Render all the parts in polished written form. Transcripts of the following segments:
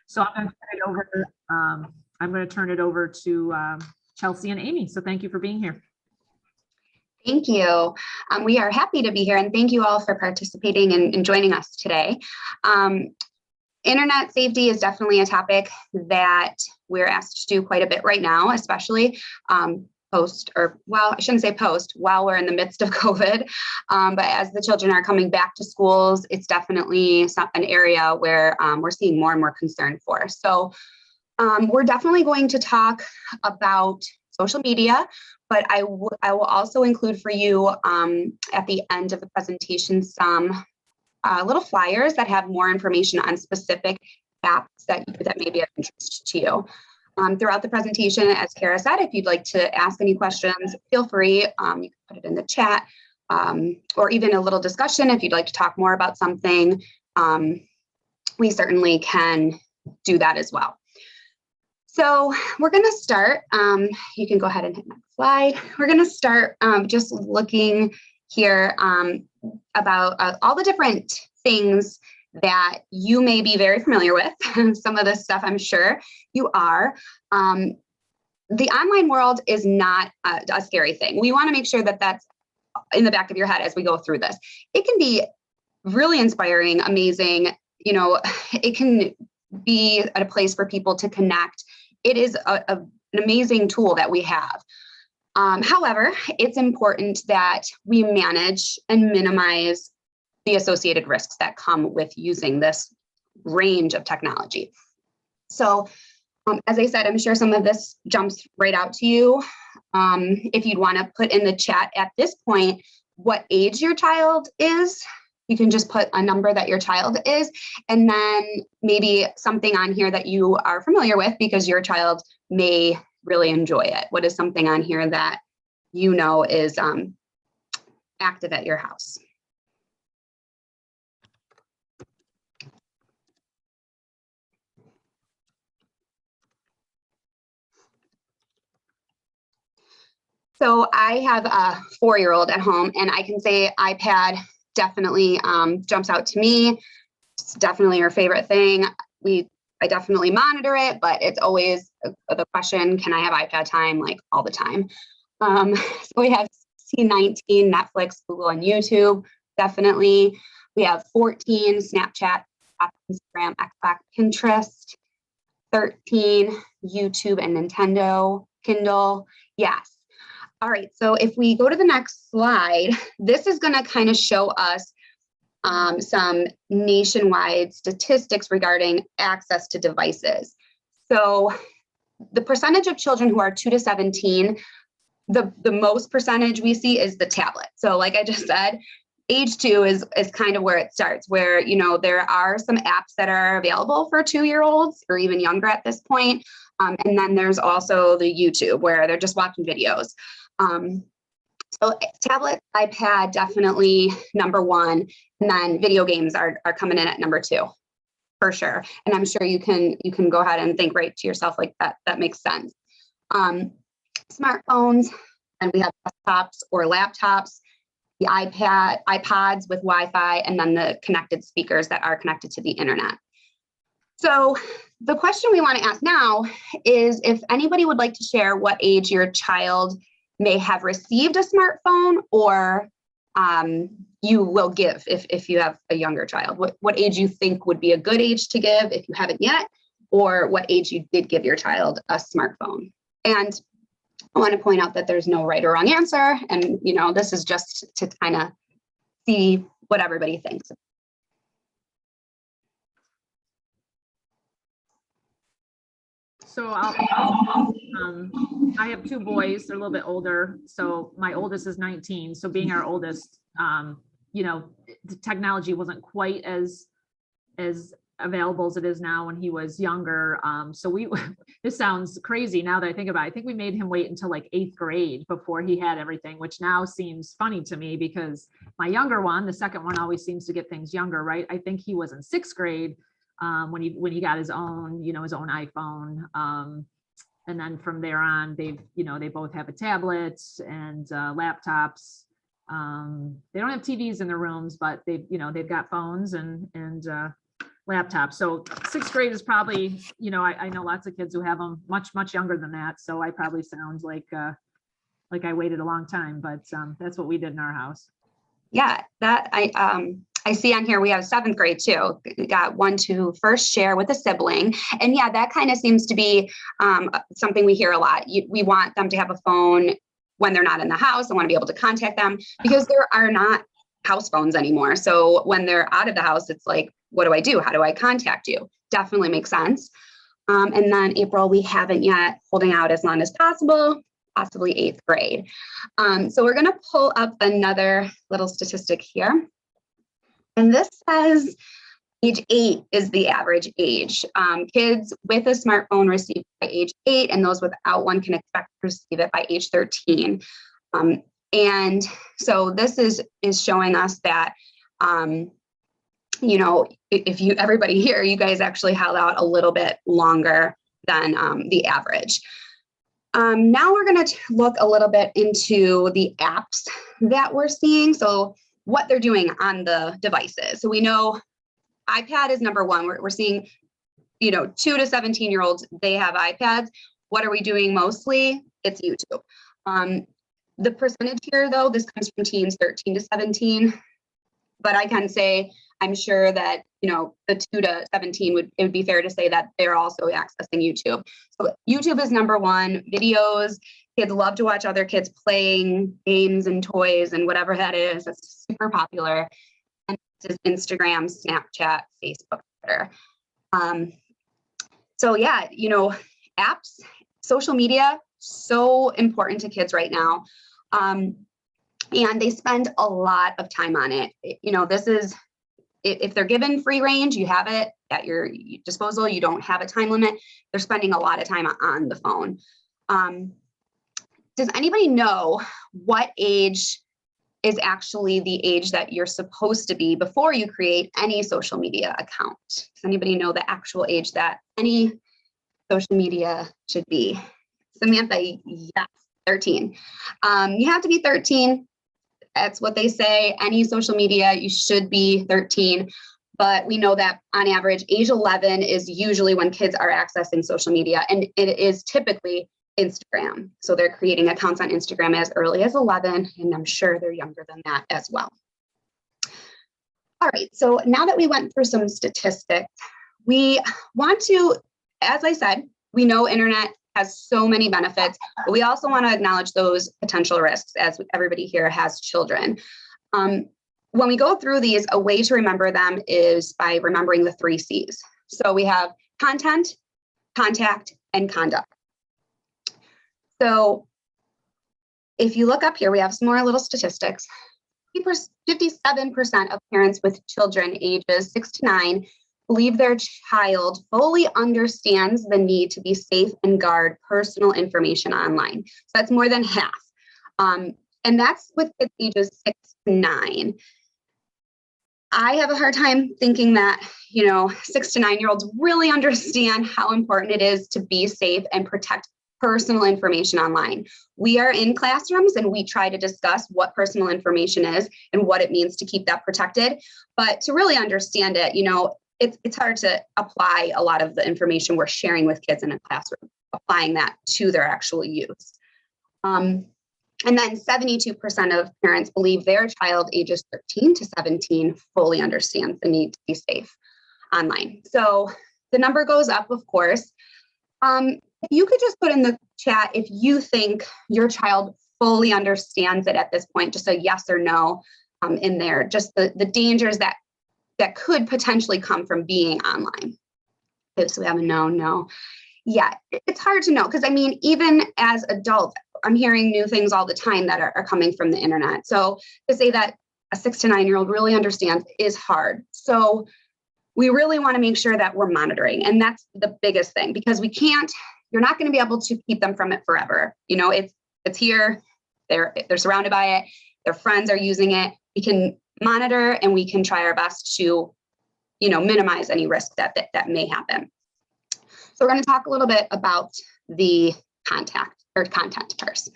So I'm going to turn it over to Chelsea and Amy. So thank you for being here. Thank you. We are happy to be here, and thank you all for participating and joining us today. Internet safety is definitely a topic that we're asked to do quite a bit right now, especially I shouldn't say post, while we're in the midst of COVID. But as the children are coming back to schools, it's definitely an area where we're seeing more and more concern for. So we're definitely going to talk about social media, but I will also include for you at the end of the presentation some little flyers that have more information on specific apps that may be of interest to you. Throughout the presentation, as Kara said, if you'd like to ask any questions, feel free. You can put it in the chat or even a little discussion if you'd like to talk more about something. We certainly can do that as well. So we're going to start. You can go ahead and hit next slide. We're going to start just looking here about all the different things that you may be very familiar with. Some of this stuff I'm sure you are. The online world is not a scary thing. We want to make sure that that's in the back of your head as we go through this. It can be really inspiring, amazing. You know, it can be a place for people to connect. It is an amazing tool that we have. However, it's important that we manage and minimize the associated risks that come with using this range of technology. So, as I said, I'm sure some of this jumps right out to you. If you'd want to put in the chat at this point what age your child is, you can just put a number that your child is, and then maybe something on here that you are familiar with because your child may really enjoy it. What is something on here that you know is active at your house? So I have a 4-year-old at home, and I can say iPad definitely jumps out to me. It's definitely her favorite thing. I definitely monitor it, but it's always the question, can I have iPad time like all the time? So we have C19, Netflix, Google, and YouTube, definitely. We have 14, Snapchat, Instagram, Xbox, Pinterest, 13, YouTube and Nintendo, Kindle, yes. All right, so if we go to the next slide, this is going to kind of show us some nationwide statistics regarding access to devices. So the percentage of children who are 2 to 17, the most percentage we see is the tablet. So like I just said, age 2 is kind of where it starts, where, you know, there are some apps that are available for 2-year-olds or even younger at this point. And then there's also the YouTube where they're just watching videos. So tablet, iPad, definitely number 1. And then video games are coming in at number 2, for sure. And I'm sure you can go ahead and think right to yourself like that makes sense. Smartphones, and we have desktops or laptops, the iPods with Wi-Fi, and then the connected speakers that are connected to the internet. So the question we want to ask now is if anybody would like to share what age your child may have received a smartphone, or you will give if you have a younger child. What age you think would be a good age to give if you haven't yet, or what age you did give your child a smartphone. And I want to point out that there's no right or wrong answer. And, you know, this is just to kind of see what everybody thinks. So I have 2 boys, they're a little bit older. So my oldest is 19. So being our oldest, you know, the technology wasn't quite as available as it is now when he was younger. So this sounds crazy now that I think about it. I think we made him wait until like 8th grade before he had everything, which now seems funny to me because my younger one, the second one, always seems to get things younger, right? I think he was in 6th grade when he got his own, you know, his own iPhone. And then from there on, they both have a tablet and laptops. They don't have TVs in their rooms, but they've got phones and laptop. So 6th grade is probably, you know, I know lots of kids who have them much younger than that. So I probably sound like I waited a long time, but that's what we did in our house. Yeah, that I see on here we have 7th grade too. We got one to first share with a sibling. And yeah, that kind of seems to be something we hear a lot. We want them to have a phone when they're not in the house. I want to be able to contact them because there are not house phones anymore. So when they're out of the house, it's like, what do I do? How do I contact you? Definitely makes sense. And then April, we haven't yet, holding out as long as possible, possibly 8th grade. So we're going to pull up another little statistic here. And this says age 8 is the average age. Kids with a smartphone receive by age 8, and those without one can expect to receive it by age 13. And so this is showing us that, you know, if everybody here, you guys actually held out a little bit longer than the average. Now we're going to look a little bit into the apps that we're seeing. So what they're doing on the devices. So we know iPad is number one. We're seeing, you know, 2 to 17-year-olds, they have iPads. What are we doing mostly? It's YouTube. The percentage here, though, this comes from teens 13 to 17. But I can say, I'm sure that, you know, the 2 to 17 it would be fair to say that they're also accessing YouTube. So YouTube is number one. Videos, kids love to watch other kids playing games and toys and whatever that is. That's super popular. And this is Instagram, Snapchat, Facebook, Twitter. So yeah, you know, apps, social media, so important to kids right now. And they spend a lot of time on it. You know, this is, if they're given free range, you have it at your disposal, you don't have a time limit, they're spending a lot of time on the phone. Does anybody know what age is actually the age that you're supposed to be before you create any social media account? Does anybody know the actual age that any social media should be? Samantha, yes, 13. You have to be 13. That's what they say. Any social media, you should be 13. But we know that on average, age 11 is usually when kids are accessing social media. And it is typically Instagram. So they're creating accounts on Instagram as early as 11. And I'm sure they're younger than that as well. All right. So now that we went through some statistics, we want to, as I said, we know internet has so many benefits, but we also want to acknowledge those potential risks as everybody here has children. When we go through these, a way to remember them is by remembering the 3 C's. So we have content, contact, and conduct. So if you look up here, we have some more little statistics. 57% of parents with children ages 6 to 9 believe their child fully understands the need to be safe and guard personal information online. So that's more than half. And that's with kids ages 6 to 9. I have a hard time thinking that, you know, 6 to 9-year-olds really understand how important it is to be safe and protect personal information online. We are in classrooms and we try to discuss what personal information is and what it means to keep that protected. But to really understand it, you know, it's hard to apply a lot of the information we're sharing with kids in a classroom, applying that to their actual use. And then 72% of parents believe their child ages 13 to 17 fully understands the need to be safe online. So the number goes up, of course. If you could just put in the chat if you think your child fully understands it at this point, just a yes or no in there, just the dangers that could potentially come from being online. Okay, so we have a no. Yeah, it's hard to know because I mean, even as adults, I'm hearing new things all the time that are coming from the internet. So to say that a 6 to 9-year-old really understands is hard. So we really want to make sure that we're monitoring. And that's the biggest thing because you're not going to be able to keep them from it forever. You know, it's here, they're surrounded by it, their friends are using it. We can monitor and we can try our best to, you know, minimize any risk that may happen. So we're going to talk a little bit about the content first.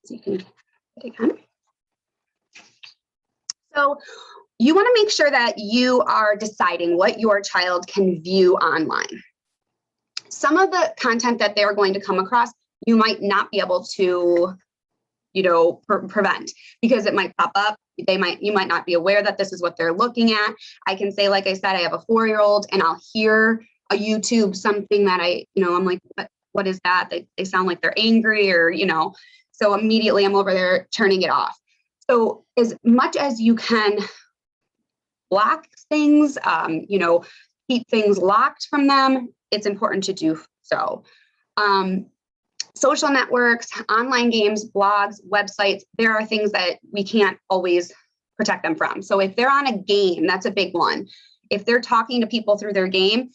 So you can put it on. So you want to make sure that you are deciding what your child can view online. Some of the content that they're going to come across, you might not be able to, prevent, because it might pop up. You might not be aware that this is what they're looking at. I can say, like I said, I have a 4-year-old and I'll hear a YouTube, something that I'm like, what is that? They sound like they're angry or, so immediately I'm over there turning it off. So as much as you can block things, keep things locked from them, it's important to do so. Social networks, online games, blogs, websites, there are things that we can't always protect them from. So if they're on a game, that's a big one. If they're talking to people through their game,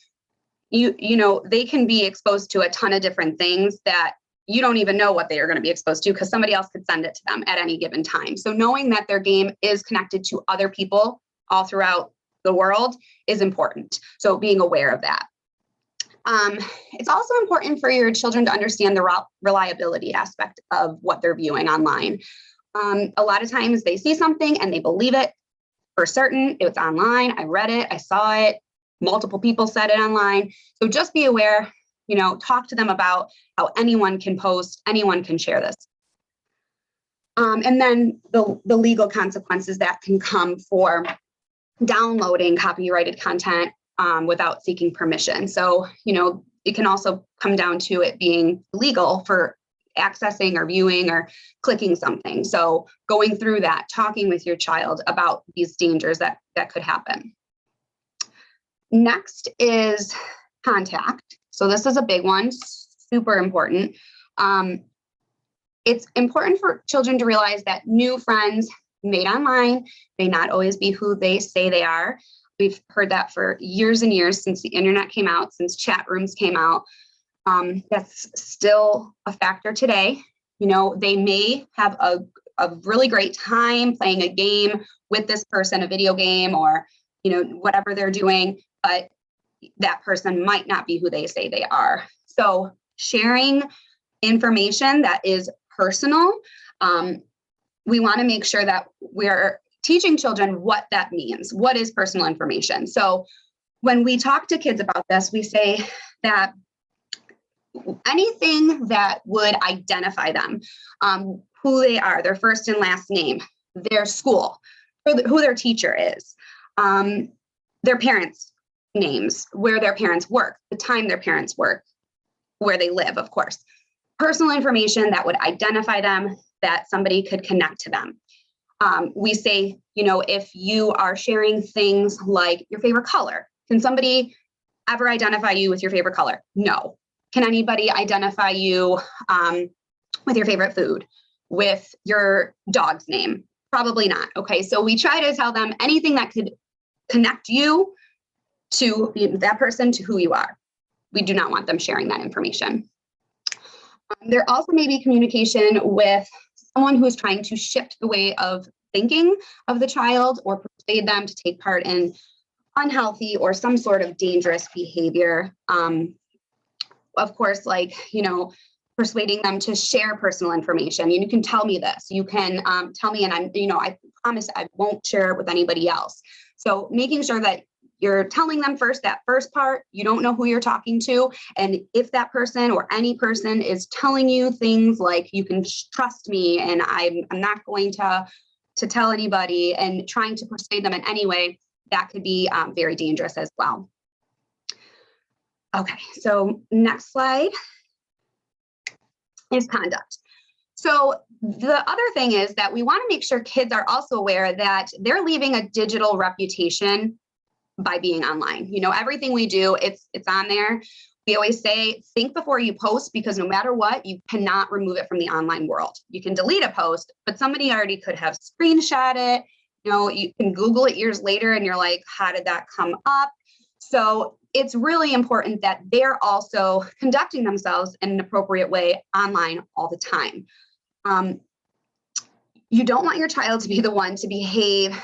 they can be exposed to a ton of different things that you don't even know what they are going to be exposed to, because somebody else could send it to them at any given time. So knowing that their game is connected to other people all throughout the world is important. So being aware of that. It's also important for your children to understand the reliability aspect of what they're viewing online. A lot of times they see something and they believe it for certain. It's online. I read it. I saw it. Multiple people said it online. So just be aware, talk to them about how anyone can post, anyone can share this. And then the legal consequences that can come for downloading copyrighted content without seeking permission. So, it can also come down to it being illegal for accessing or viewing or clicking something. So going through that, talking with your child about these dangers that could happen. Next is contact. So this is a big one, super important. It's important for children to realize that new friends made online may not always be who they say they are. We've heard that for years and years since the internet came out, since chat rooms came out. That's still a factor today. They may have a really great time playing a game with this person, a video game or, whatever they're doing, but that person might not be who they say they are. So sharing information that is personal, we want to make sure that we're teaching children what that means. What is personal information? So when we talk to kids about this, we say that anything that would identify them, who they are, their first and last name, their school, who their teacher is, their parents' names, where their parents work, the time their parents work, where they live, of course. Personal information that would identify them, that somebody could connect to them. We say, if you are sharing things like your favorite color, can somebody ever identify you with your favorite color? No. Can anybody identify you with your favorite food, with your dog's name? Probably not. Okay, so we try to tell them anything that could connect you to that person, to who you are. We do not want them sharing that information. There also may be communication with someone who is trying to shift the way of thinking of the child or persuade them to take part in unhealthy or some sort of dangerous behavior. Of course, persuading them to share personal information. You can tell me this. You can tell me, and I promise I won't share it with anybody else. So making sure that you're telling them first, that first part, you don't know who you're talking to. And if that person or any person is telling you things like, you can trust me and I'm not going to tell anybody, and trying to persuade them in any way, that could be very dangerous as well. Okay, so next slide is conduct. So the other thing is that we want to make sure kids are also aware that they're leaving a digital reputation by being online. Everything we do, it's on there. We always say, think before you post, because no matter what, you cannot remove it from the online world. You can delete a post, but somebody already could have screenshot it. You can Google it years later and you're like, how did that come up? So it's really important that they're also conducting themselves in an appropriate way online all the time. You don't want your child to be the one to behave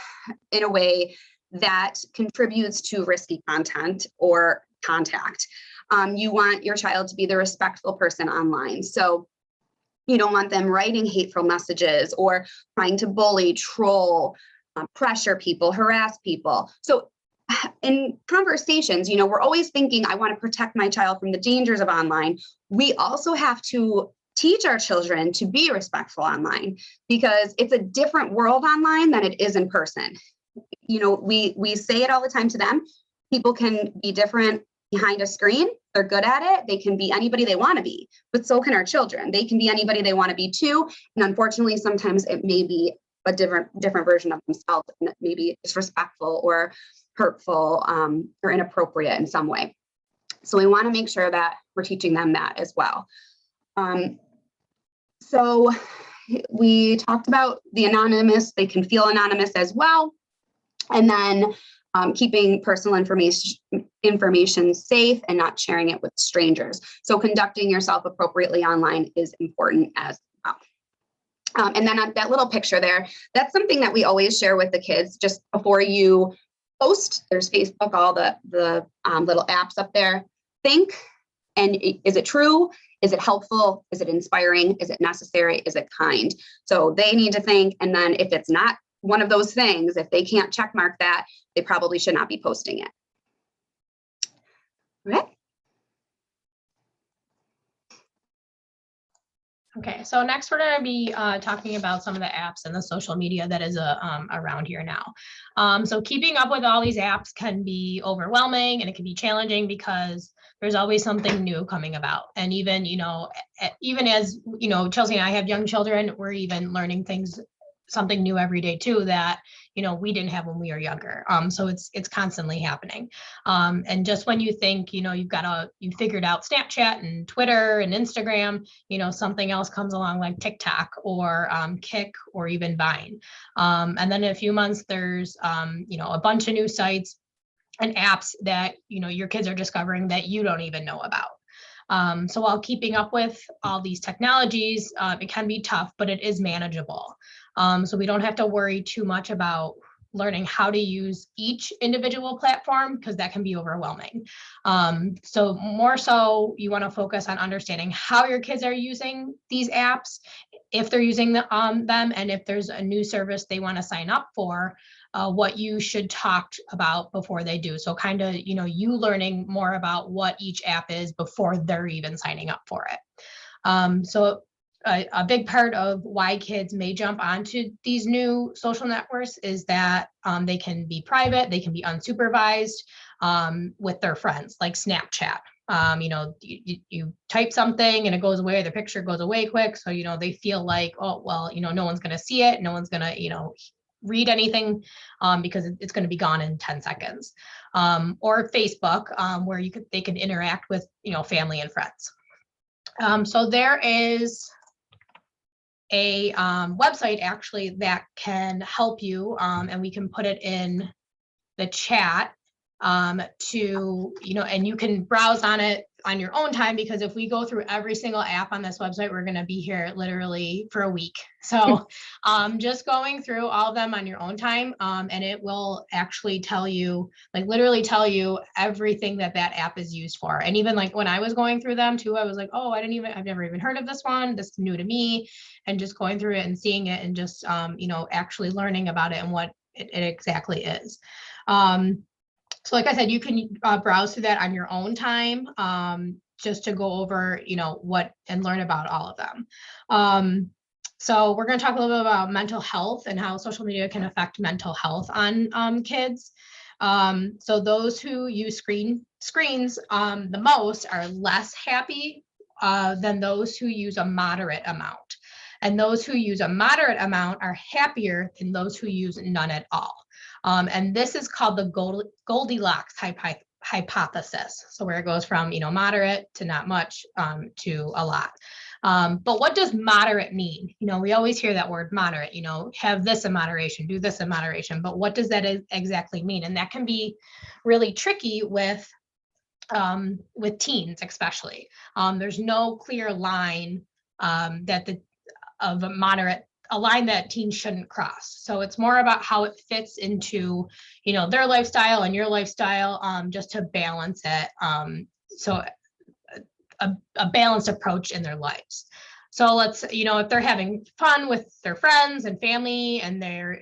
in a way that contributes to risky content or contact. You want your child to be the respectful person online. So you don't want them writing hateful messages or trying to bully, troll, pressure people, harass people. So in conversations, we're always thinking, I want to protect my child from the dangers of online. We also have to teach our children to be respectful online, because it's a different world online than it is in person. We say it all the time to them. People can be different behind a screen. They're good at it. They can be anybody they want to be, but so can our children. They can be anybody they want to be too. And unfortunately, sometimes it may be a different version of themselves, and maybe disrespectful or hurtful or inappropriate in some way. So we want to make sure that we're teaching them that as well. So we talked about the anonymous. They can feel anonymous as well. And then keeping personal information safe and not sharing it with strangers. So conducting yourself appropriately online is important as well. And then on that little picture there, that's something that we always share with the kids just before you post. There's Facebook, all the little apps up there. Think, and is it true? Is it helpful? Is it inspiring? Is it necessary? Is it kind? So they need to think. And then if it's not one of those things, if they can't check mark that, they probably should not be posting it. Okay. Okay, so next we're going to be talking about some of the apps and the social media that is around here now. So keeping up with all these apps can be overwhelming, and it can be challenging because there's always something new coming about. And even, even as, Chelsea and I have young children, we're even learning something new every day too, that, we didn't have when we were younger. So it's constantly happening. And just when you think, you figured out Snapchat and Twitter and Instagram, something else comes along like TikTok or Kick or even Vine. And then in a few months, there's, a bunch of new sites and apps that, your kids are discovering that you don't even know about. So while keeping up with all these technologies, it can be tough, but it is manageable. So we don't have to worry too much about learning how to use each individual platform, because that can be overwhelming. So more so, you want to focus on understanding how your kids are using these apps, if they're using them, and if there's a new service they want to sign up for, what you should talk about before they do. So kind of, you learning more about what each app is before they're even signing up for it. So a big part of why kids may jump onto these new social networks is that they can be private, they can be unsupervised with their friends, like Snapchat. You type something and it goes away, the picture goes away quick. So, they feel like, oh, well, no one's going to see it. No one's going to, read anything because it's going to be gone in 10 seconds. Or Facebook, where they can interact with, family and friends. So there is a website actually that can help you, and we can put it in the chat to, and you can browse on it on your own time, because if we go through every single app on this website, we're going to be here literally for a week. So just going through all of them on your own time, and it will actually tell you, literally tell you everything that app is used for. And even when I was going through them too, I was like, oh, I've never even heard of this one. This is new to me. And just going through it and seeing it and just, actually learning about it and what it exactly is. So like I said, you can browse through that on your own time, just to go over, what and learn about all of them. So we're going to talk a little bit about mental health and how social media can affect mental health on kids. So those who use screens the most are less happy than those who use a moderate amount. And those who use a moderate amount are happier than those who use none at all. And this is called the Goldilocks hypothesis. So where it goes from, moderate to not much to a lot. But what does moderate mean? We always hear that word moderate, have this in moderation, do this in moderation. But what does that exactly mean? And that can be really tricky with teens, especially. There's no clear line of a moderate, a line that teens shouldn't cross. So it's more about how it fits into, their lifestyle and your lifestyle, just to balance it. So a balanced approach in their lives. So let's, if they're having fun with their friends and family and they're,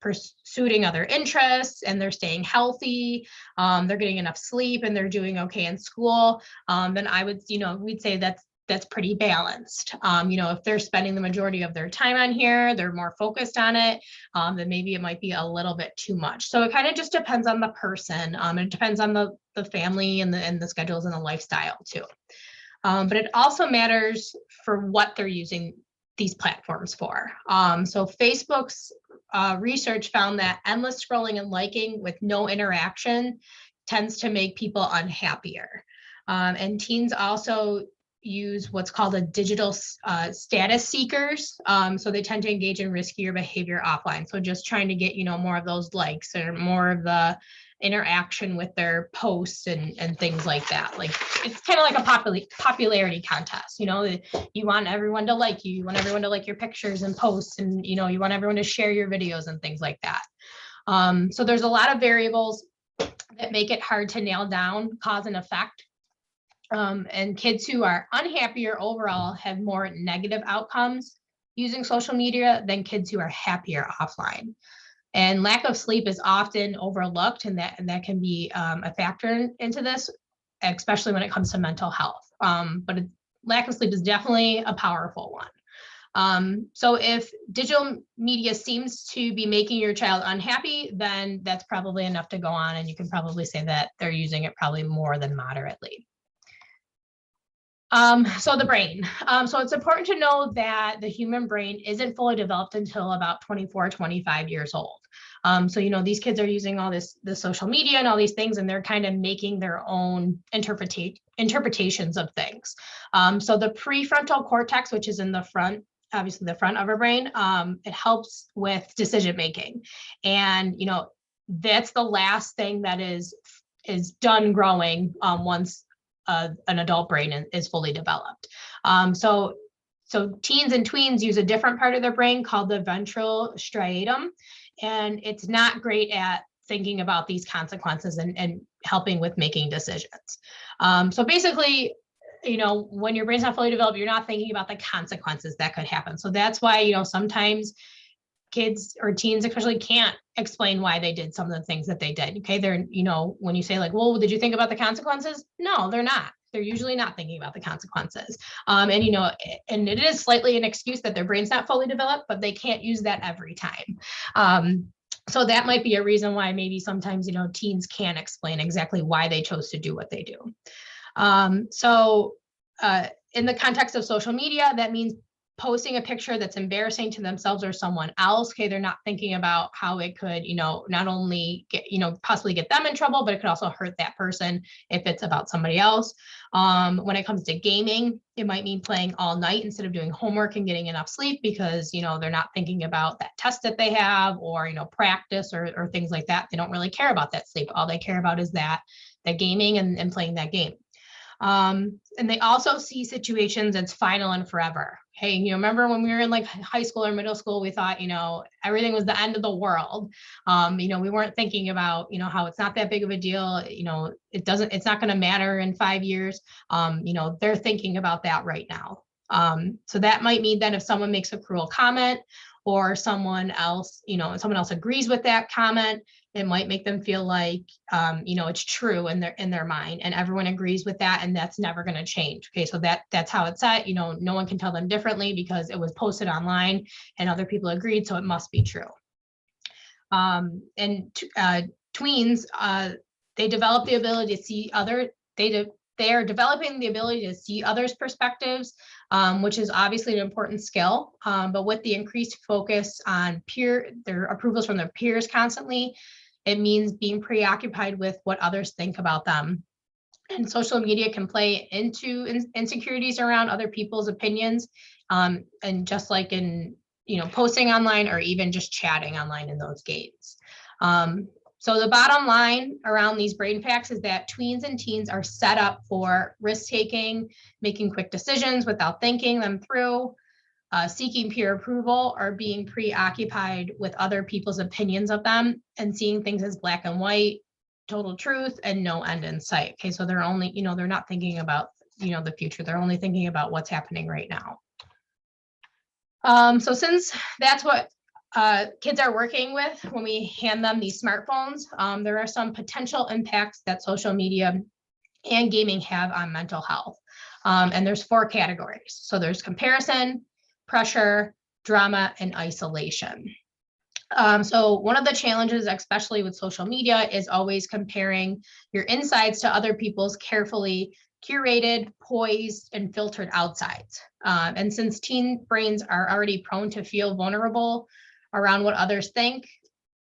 pursuing other interests, and they're staying healthy, they're getting enough sleep, and they're doing okay in school, then I would, we'd say that's pretty balanced. If they're spending the majority of their time on here, they're more focused on it, then maybe it might be a little bit too much. So it kind of just depends on the person. It depends on the family and the schedules and the lifestyle too. But it also matters for what they're using these platforms for. So Facebook's research found that endless scrolling and liking with no interaction tends to make people unhappier. And teens also use what's called a digital status seekers. So they tend to engage in riskier behavior offline. So just trying to get, more of those likes or more of the interaction with their posts and things like that. Like it's kind of like a popularity contest, you want everyone to like you, you want everyone to like your pictures and posts, and you want everyone to share your videos and things like that. So there's a lot of variables that make it hard to nail down cause and effect. And kids who are unhappier overall have more negative outcomes using social media than kids who are happier offline. And lack of sleep is often overlooked, and that can be a factor into this, especially when it comes to mental health. But lack of sleep is definitely a powerful one. So if digital media seems to be making your child unhappy, then that's probably enough to go on, and you can probably say that they're using it probably more than moderately. So the brain. So it's important to know that the human brain isn't fully developed until about 24, 25 years old. So, these kids are using all the social media and all these things, and they're kind of making their own interpretations of things. So the prefrontal cortex, which is in the front, obviously the front of our brain, it helps with decision making. And, that's the last thing that is done growing once an adult brain is fully developed. So teens and tweens use a different part of their brain called the ventral striatum, and it's not great at thinking about these consequences and helping with making decisions. So basically, when your brain's not fully developed, you're not thinking about the consequences that could happen. So that's why, sometimes kids or teens especially can't explain why they did some of the things that they did. Okay, they're, when you say like, well, did you think about the consequences? No, they're not. They're usually not thinking about the consequences. And it is slightly an excuse that their brain's not fully developed, but they can't use that every time. So that might be a reason why maybe sometimes, teens can't explain exactly why they chose to do what they do. In the context of social media, that means posting a picture that's embarrassing to themselves or someone else. Okay, they're not thinking about how it could, not only get, possibly get them in trouble, but it could also hurt that person if it's about somebody else. When it comes to gaming, it might mean playing all night instead of doing homework and getting enough sleep because, they're not thinking about that test that they have or, practice or things like that. They don't really care about that sleep. All they care about is that gaming and playing that game. And they also see situations as final and forever. Hey, remember when we were in like high school or middle school, we thought, everything was the end of the world. We weren't thinking about, how it's not that big of a deal. It's not going to matter in 5 years. They're thinking about that right now. So that might mean that if someone makes a cruel comment or someone else agrees with that comment, it might make them feel like, it's true in their mind and everyone agrees with that. And that's never going to change. Okay. So that's how it's set. No one can tell them differently because it was posted online and other people agreed. So it must be true. Tweens, they develop the ability to see they are developing the ability to see others' perspectives, which is obviously an important skill. But with the increased focus on their approvals from their peers constantly, it means being preoccupied with what others think about them. And social media can play into insecurities around other people's opinions. And just like in, posting online or even just chatting online in those games. So the bottom line around these brain facts is that tweens and teens are set up for risk-taking, making quick decisions without thinking them through, seeking peer approval, or being preoccupied with other people's opinions of them and seeing things as black and white, total truth, and no end in sight. Okay, so they're only, they're not thinking about, the future. They're only thinking about what's happening right now. So since that's what kids are working with when we hand them these smartphones. There are some potential impacts that social media and gaming have on mental health. And there's 4 categories. So there's comparison, pressure, drama, and isolation. So one of the challenges, especially with social media, is always comparing your insides to other people's carefully curated, poised, and filtered outsides. And since teen brains are already prone to feel vulnerable around what others think,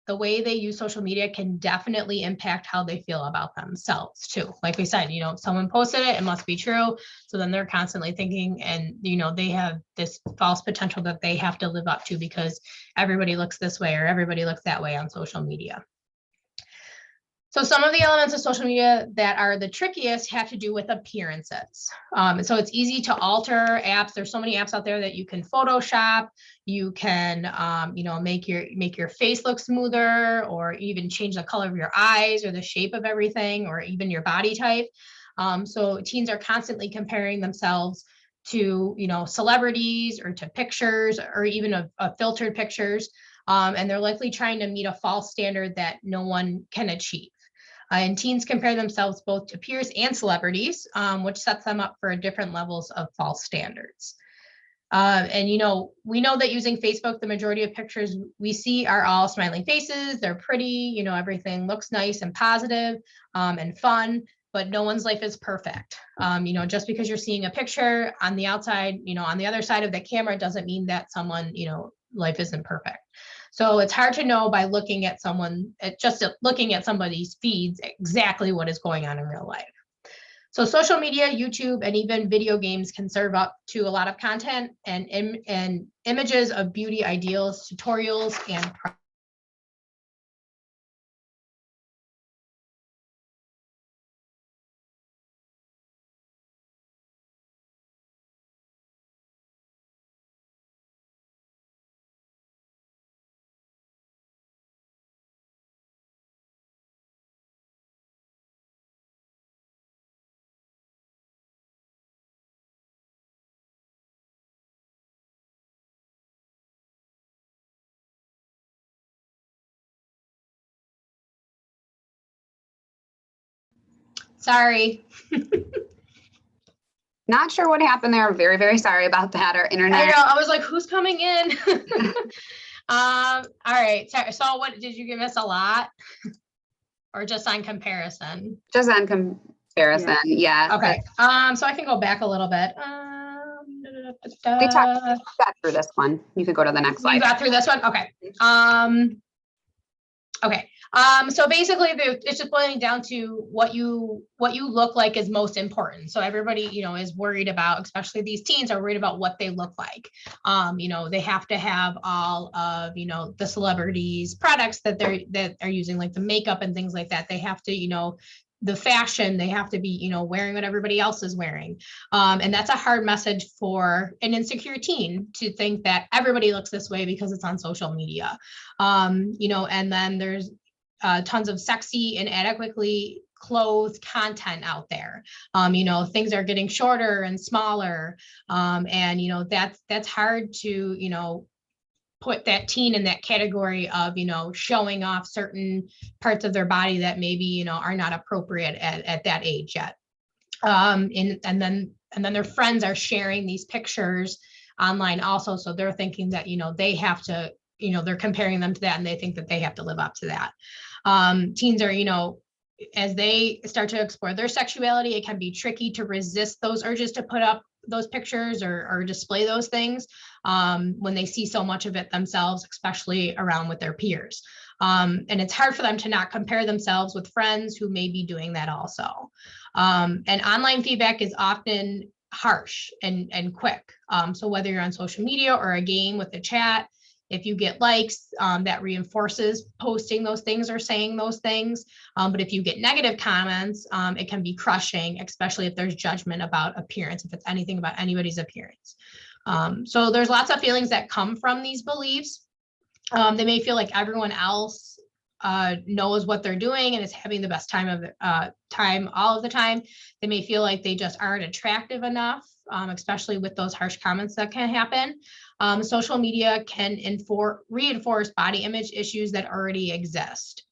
the way they use social media can definitely impact how they feel about themselves too. Like we said, if someone posted it, it must be true. So then they're constantly thinking, and they have this false potential that they have to live up to because everybody looks this way or everybody looks that way on social media. So some of the elements of social media that are the trickiest have to do with appearances. So it's easy to alter apps. There's so many apps out there that you can Photoshop. You can, make your face look smoother, or even change the color of your eyes or the shape of everything, or even your body type. So teens are constantly comparing themselves to, celebrities or to pictures or even of filtered pictures. And they're likely trying to meet a false standard that no one can achieve. And teens compare themselves both to peers and celebrities, which sets them up for different levels of false standards. And we know that using Facebook, the majority of pictures we see are all smiling faces. They're pretty, everything looks nice and positive, and fun, but no one's life is perfect. Just because you're seeing a picture on the outside, on the other side of the camera doesn't mean that someone, life isn't perfect. So it's hard to know by looking at looking at somebody's feeds exactly what is going on in real life. So social media, YouTube, and even video games can serve up to a lot of content and images of beauty ideals, tutorials, and sorry. Not sure what happened there. Very, very sorry about that. Our internet. I know. I was like, who's coming in? All right. So what did you miss a lot? Or just on comparison? Just on comparison. Yeah. Okay. So I can go back a little bit. We got through this one. You could go to the next slide. You got through this one? Okay. Okay. So basically it's just boiling down to what you look like is most important. So everybody, is worried about, especially these teens are worried about what they look like. They have to have all of, the celebrities' products that they're using, like the makeup and things like that. They have to, the fashion, they have to be, wearing what everybody else is wearing. And that's a hard message for an insecure teen to think that everybody looks this way because it's on social media. And then there's tons of sexy and adequately clothed content out there. Things are getting shorter and smaller. And that's hard to, put that teen in that category of, showing off certain parts of their body that maybe, are not appropriate at that age yet. And then their friends are sharing these pictures online also. So they're thinking that, they have to, they're comparing them to that and they think that they have to live up to that. Teens are, as they start to explore their sexuality, it can be tricky to resist those urges to put up those pictures or display those things when they see so much of it themselves, especially around with their peers. And it's hard for them to not compare themselves with friends who may be doing that also. And online feedback is often harsh and quick. So whether you're on social media or a game with a chat, if you get likes, that reinforces posting those things or saying those things. But if you get negative comments, it can be crushing, especially if there's judgment about appearance, if it's anything about anybody's appearance. So there's lots of feelings that come from these beliefs. They may feel like everyone else knows what they're doing and is having the best time of time all of the time. They may feel like they just aren't attractive enough, especially with those harsh comments that can happen. Social media can reinforce body image issues that already exist.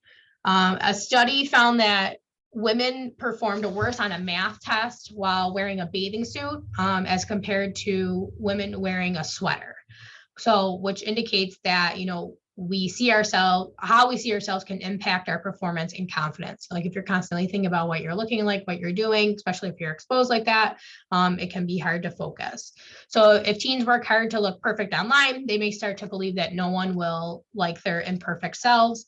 A study found that women performed worse on a math test while wearing a bathing suit as compared to women wearing a sweater. So, which indicates that, we see ourselves, how we see ourselves can impact our performance and confidence. Like if you're constantly thinking about what you're looking like, what you're doing, especially if you're exposed like that, it can be hard to focus. So if teens work hard to look perfect online, they may start to believe that no one will like their imperfect selves.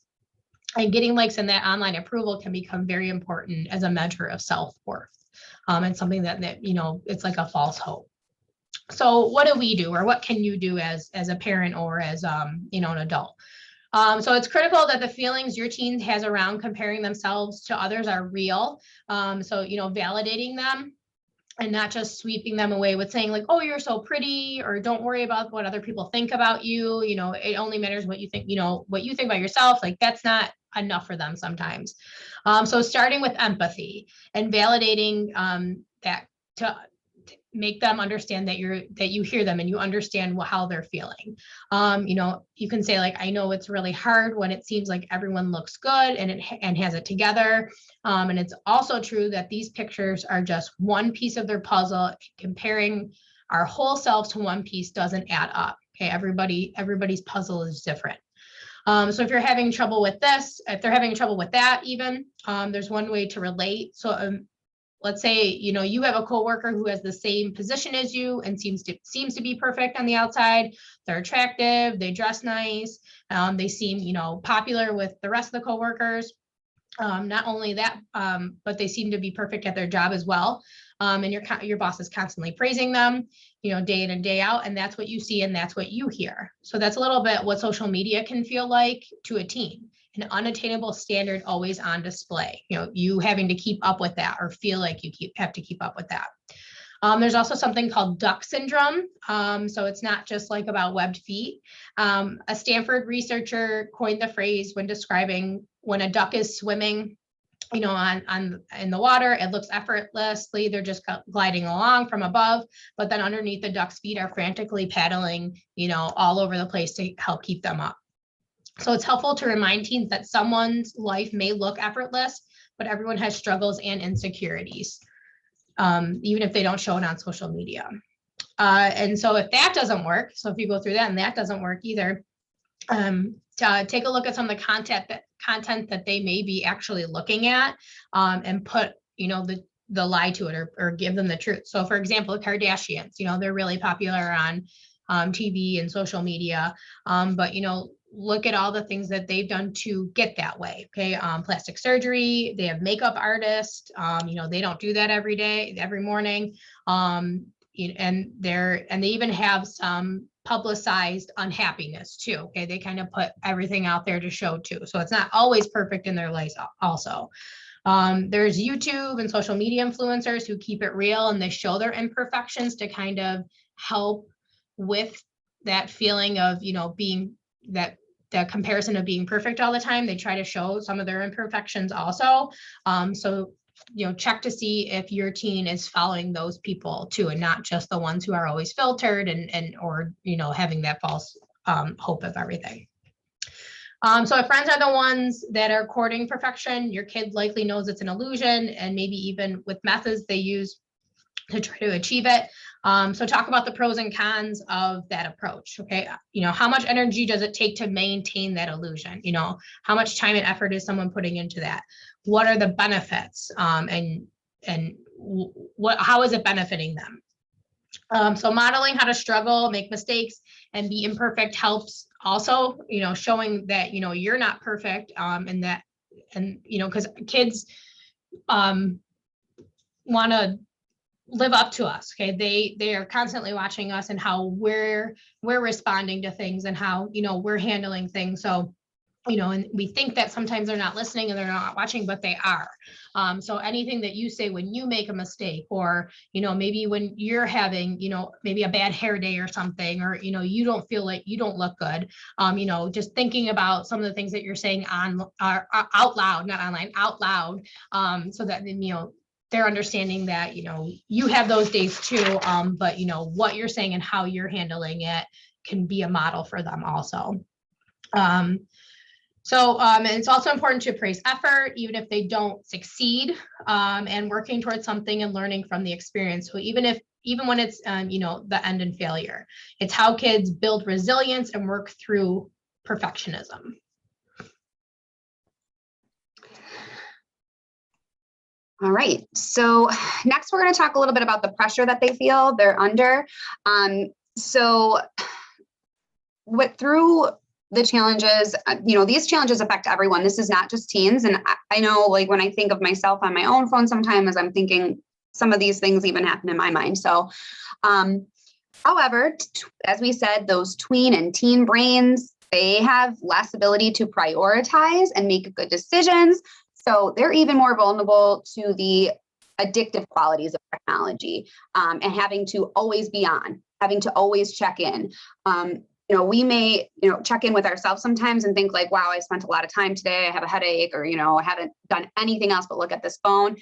And getting likes and that online approval can become very important as a measure of self-worth. And something that, it's like a false hope. So what do we do, or what can you do as a parent or as, an adult? So it's critical that the feelings your teen has around comparing themselves to others are real. So, validating them and not just sweeping them away with saying like, oh, you're so pretty, or don't worry about what other people think about you. It only matters what you think, what you think about yourself. Like that's not enough for them sometimes. So starting with empathy and validating that to make them understand that you hear them and you understand how they're feeling. You can say like, I know it's really hard when it seems like everyone looks good and has it together. And it's also true that these pictures are just one piece of their puzzle. Comparing our whole selves to one piece doesn't add up. Okay, everybody's puzzle is different. So if you're having trouble with this, if they're having trouble with that, even there's one way to relate. So let's say, you have a coworker who has the same position as you and seems to be perfect on the outside. They're attractive, they dress nice, they seem, popular with the rest of the coworkers. Not only that, but they seem to be perfect at their job as well. And your boss is constantly praising them, day in and day out, and that's what you see and that's what you hear. So that's a little bit what social media can feel like to a teen. An unattainable standard always on display, you having to keep up with that or feel like you have to keep up with that. There's also something called duck syndrome. So it's not just like about webbed feet. A Stanford researcher coined the phrase when describing when a duck is swimming, in the water, it looks effortlessly. They're just gliding along from above, but then underneath the duck's feet are frantically paddling, all over the place to help keep them up. So it's helpful to remind teens that someone's life may look effortless, but everyone has struggles and insecurities, even if they don't show it on social media. And so if that doesn't work, so if you go through that and that doesn't work either, to take a look at some of the content that they may be actually looking at, and put, the lie to it or give them the truth. So for example, the Kardashians, they're really popular on TV and social media, but look at all the things that they've done to get that way. Okay. Plastic surgery, they have makeup artists, they don't do that every morning. And they even have some publicized unhappiness too. Okay. They kind of put everything out there to show too. So it's not always perfect in their lives also. There's YouTube and social media influencers who keep it real and they show their imperfections to kind of help with that feeling of, being that comparison of being perfect all the time. They try to show some of their imperfections also. So, check to see if your teen is following those people too, and not just the ones who are always filtered or having that false hope of everything. So if friends are the ones that are courting perfection, your kid likely knows it's an illusion, and maybe even with methods they use to try to achieve it. So talk about the pros and cons of that approach. Okay. How much energy does it take to maintain that illusion? How much time and effort is someone putting into that? What are the benefits? And how is it benefiting them? So modeling how to struggle, make mistakes, and be imperfect helps also, showing that, you're not perfect, because kids want to live up to us. Okay. They are constantly watching us and how we're responding to things and how, we're handling things. So and we think that sometimes they're not listening and they're not watching, but they are. So anything that you say when you make a mistake, or, maybe when you're having, maybe a bad hair day or something, or, you don't feel like you don't look good, just thinking about some of the things that you're saying out loud, not online, out loud, so that, they're understanding that, you have those days too, but, what you're saying and how you're handling it can be a model for them also. And it's also important to praise effort, even if they don't succeed, and working towards something and learning from the experience. So even when it's, the end in failure, it's how kids build resilience and work through perfectionism. All right. So next, we're going to talk a little bit about the pressure that they feel they're under. So through the challenges, these challenges affect everyone. This is not just teens. And I know, like, when I think of myself on my own phone, sometimes I'm thinking some of these things even happen in my mind. So, however, as we said, those tween and teen brains, they have less ability to prioritize and make good decisions. So they're even more vulnerable to the addictive qualities of technology, and having to always be on, having to always check in. We may, check in with ourselves sometimes and think like, wow, I spent a lot of time today. I have a headache, or, I haven't done anything else but look at this phone.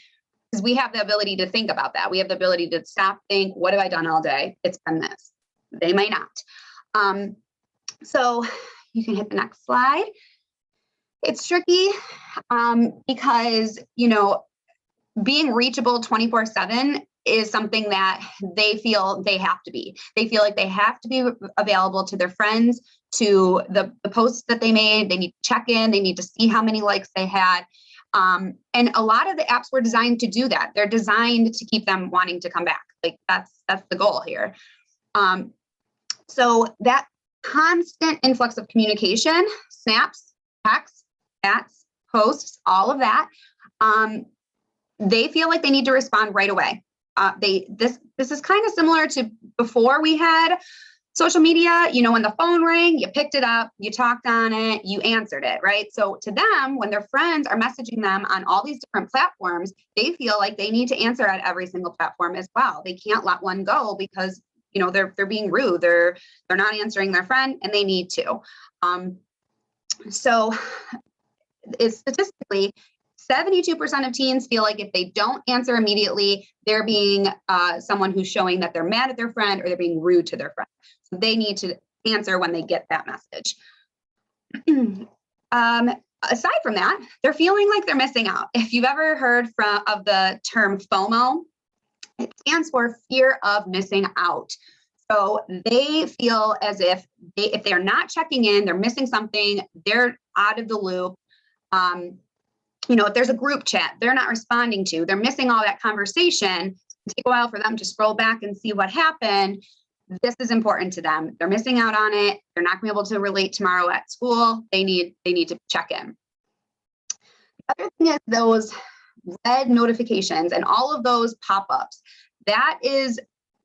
Because we have the ability to think about that. We have the ability to stop, think, what have I done all day? It's been this. They might not. So you can hit the next slide. It's tricky because, being reachable 24/7 is something that they feel they have to be. They feel like they have to be available to their friends, to the posts that they made. They need to check in. They need to see how many likes they had. And a lot of the apps were designed to do that. They're designed to keep them wanting to come back. Like that's the goal here. So that constant influx of communication, snaps, texts, chats, posts, all of that, they feel like they need to respond right away. This is kind of similar to before we had social media. When the phone rang, you picked it up, you talked on it, you answered it, right? So to them, when their friends are messaging them on all these different platforms, they feel like they need to answer at every single platform as well. They can't let one go because they're being rude. They're not answering their friend, and they need to. So it's statistically, 72% of teens feel like if they don't answer immediately, they're being someone who's showing that they're mad at their friend, or they're being rude to their friend. So they need to answer when they get that message. Aside from that, they're feeling like they're missing out. If you've ever heard of the term FOMO, it stands for fear of missing out. So they feel as if they're not checking in, they're missing something, they're out of the loop. If there's a group chat they're not responding to, they're missing all that conversation. It'll take a while for them to scroll back and see what happened. This is important to them. They're missing out on it. They're not going to be able to relate tomorrow at school. They need to check in. The other thing is those red notifications and all of those pop-ups. That is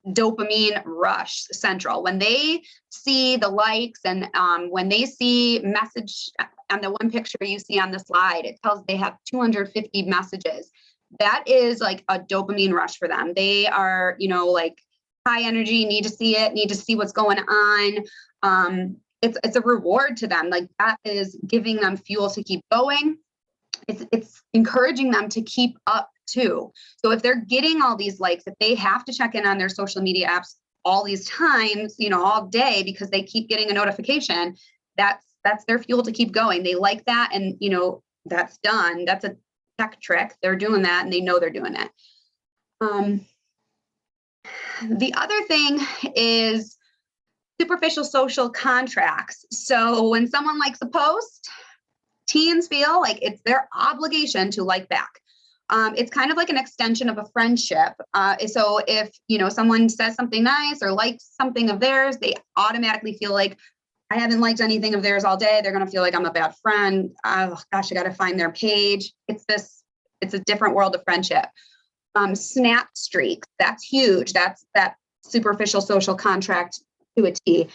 dopamine rush central. When they see the likes and when they see message on the one picture you see on the slide, it tells they have 250 messages. That is like a dopamine rush for them. They are, like high energy, need to see it, need to see what's going on. It's a reward to them. Like that is giving them fuel to keep going. It's encouraging them to keep up too. So if they're getting all these likes, if they have to check in on their social media apps all these times, all day because they keep getting a notification, that's their fuel to keep going. They like that. And, that's done. That's a tech trick. They're doing that and they know they're doing it. The other thing is superficial social contracts. So when someone likes a post, teens feel like it's their obligation to like back. It's kind of like an extension of a friendship. So if, someone says something nice or likes something of theirs, they automatically feel like, I haven't liked anything of theirs all day. They're going to feel like I'm a bad friend. Oh gosh, I got to find their page. It's a different world of friendship. Snap streaks, that's huge. That's that superficial social contract to a T.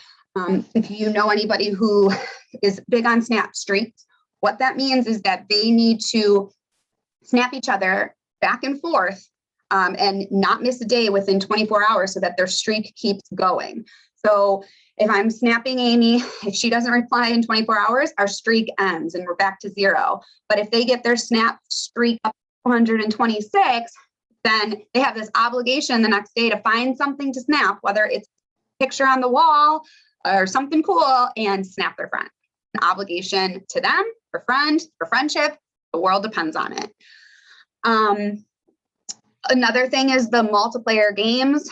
If you know anybody who is big on snap streaks, What that means is that they need to snap each other back and forth and not miss a day within 24 hours so that their streak keeps going. So if I'm snapping Amy, if she doesn't reply in 24 hours, our streak ends and we're back to 0. But if they get their snap streak up to 126, then they have this obligation the next day to find something to snap, whether it's a picture on the wall or something cool, and snap their friend. An obligation to them, for friendship, the world depends on it. Another thing is the multiplayer games.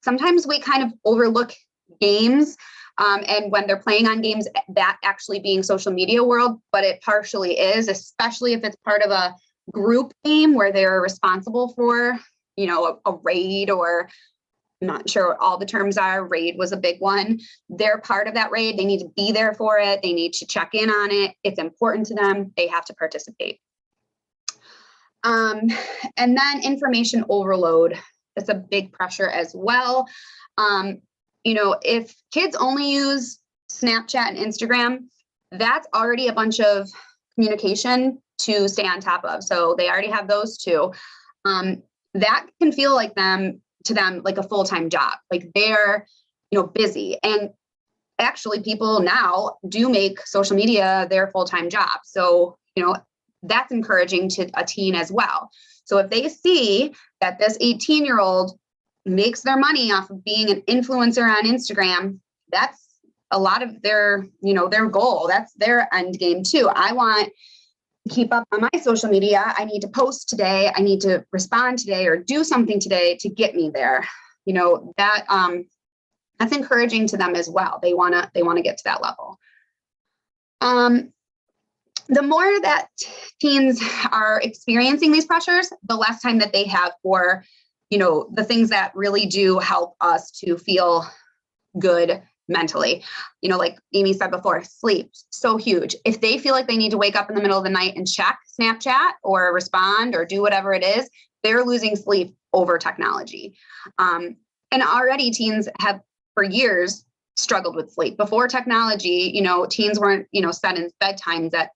Sometimes we kind of overlook games and when they're playing on games, that actually being social media world, but it partially is, especially if it's part of a group game where they're responsible for, a raid, or I'm not sure what all the terms are. Raid was a big one. They're part of that raid. They need to be there for it. They need to check in on it. It's important to them. They have to participate. And then information overload. That's a big pressure as well. If kids only use Snapchat and Instagram, that's already a bunch of communication to stay on top of. So they already have those two. That can feel like to them like a full-time job, like they're, busy. And actually people now do make social media their full-time job. So, that's encouraging to a teen as well. So if they see that this 18-year-old makes their money off of being an influencer on Instagram, that's a lot of their goal. That's their end game too. I want to keep up on my social media. I need to post today. I need to respond today or do something today to get me there. That's encouraging to them as well. They want to get to that level. The more that teens are experiencing these pressures, the less time that they have for, the things that really do help us to feel good mentally. Like Amy said before, sleep, so huge. If they feel like they need to wake up in the middle of the night and check Snapchat or respond or do whatever it is, they're losing sleep over technology. And already teens have for years struggled with sleep. Before technology, teens weren't, setting bedtimes at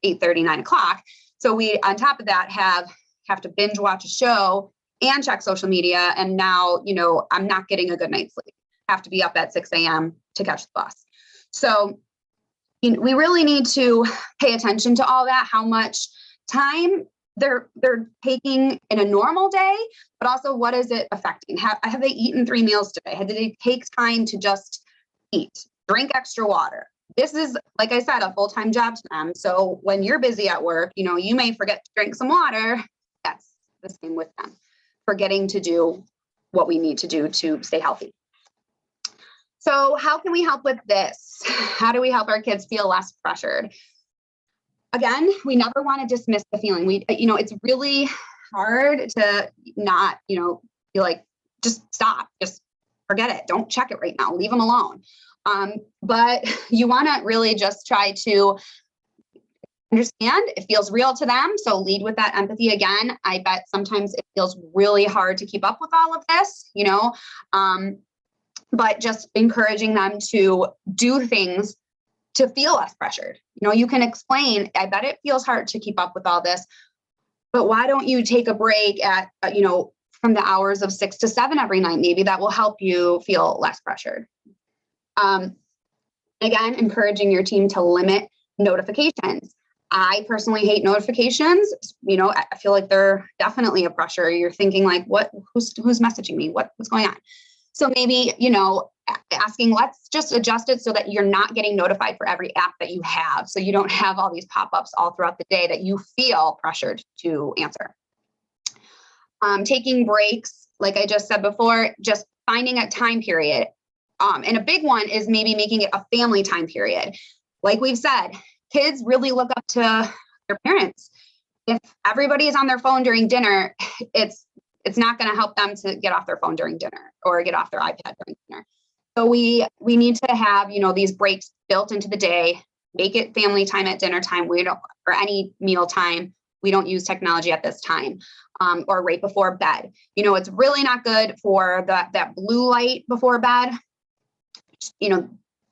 8:30, 9 o'clock. So we, on top of that, have to binge watch a show and check social media. And now, I'm not getting a good night's sleep. Have to be up at 6 a.m. to catch the bus. So we really need to pay attention to all that, how much time they're taking in a normal day, but also what is it affecting? Have they eaten 3 meals today? Did they take time to just eat, drink extra water? This is, like I said, a full-time job to them. So when you're busy at work, you may forget to drink some water. That's the same with them, forgetting to do what we need to do to stay healthy. So how can we help with this? How do we help our kids feel less pressured? Again, we never want to dismiss the feeling. It's really hard to not, feel like, just stop, just forget it. Don't check it right now. Leave them alone. But you want to really just try to understand it feels real to them. So lead with that empathy again. I bet sometimes it feels really hard to keep up with all of this, but just encouraging them to do things to feel less pressured. You can explain, I bet it feels hard to keep up with all this, but why don't you take a break at, from the hours of 6 to 7 every night? Maybe that will help you feel less pressured. Again, encouraging your team to limit notifications. I personally hate notifications. I feel like they're definitely a pressure. You're thinking like, who's messaging me? What's going on? So maybe, asking, let's just adjust it so that you're not getting notified for every app that you have. So you don't have all these pop-ups all throughout the day that you feel pressured to answer. Taking breaks, like I just said before, just finding a time period. And a big one is maybe making it a family time period. Like we've said, kids really look up to their parents. If everybody is on their phone during dinner, it's not going to help them to get off their phone during dinner or get off their iPad during dinner. So we need to have, these breaks built into the day, make it family time at dinner time. Or any meal time. We don't use technology at this time, or right before bed. It's really not good for that blue light before bed.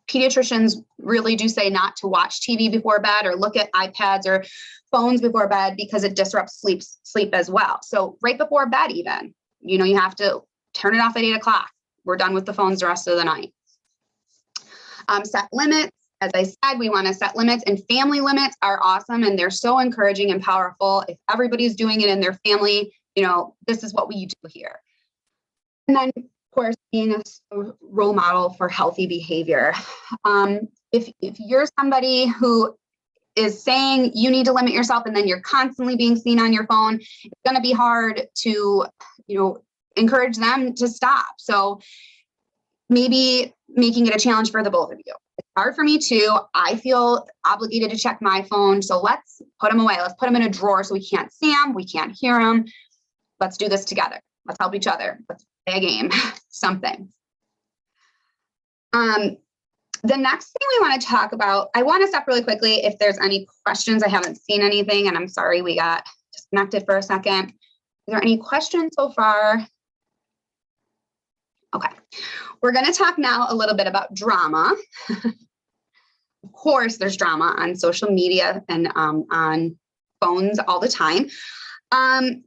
pediatricians really do say not to watch TV before bed or look at iPads or phones before bed because it disrupts sleep as well. So right before bed, even, you have to turn it off at 8 o'clock. We're done with the phones the rest of the night. Set limits. As I said, we want to set limits, and family limits are awesome, and they're so encouraging and powerful. If everybody's doing it in their family, this is what we do here. And then, of course, being a role model for healthy behavior. If you're somebody who is saying you need to limit yourself and then you're constantly being seen on your phone, it's going to be hard to, encourage them to stop. So maybe making it a challenge for the both of you. It's hard for me too. I feel obligated to check my phone. So let's put them away. Let's put them in a drawer so we can't see them. We can't hear them. Let's do this together. Let's help each other. Let's play a game, something. The next thing we want to talk about, I want to stop really quickly if there's any questions. I haven't seen anything, and I'm sorry we got disconnected for a second. Is there any questions so far? Okay, we're going to talk now a little bit about drama. Of course, there's drama on social media and on phones all the time.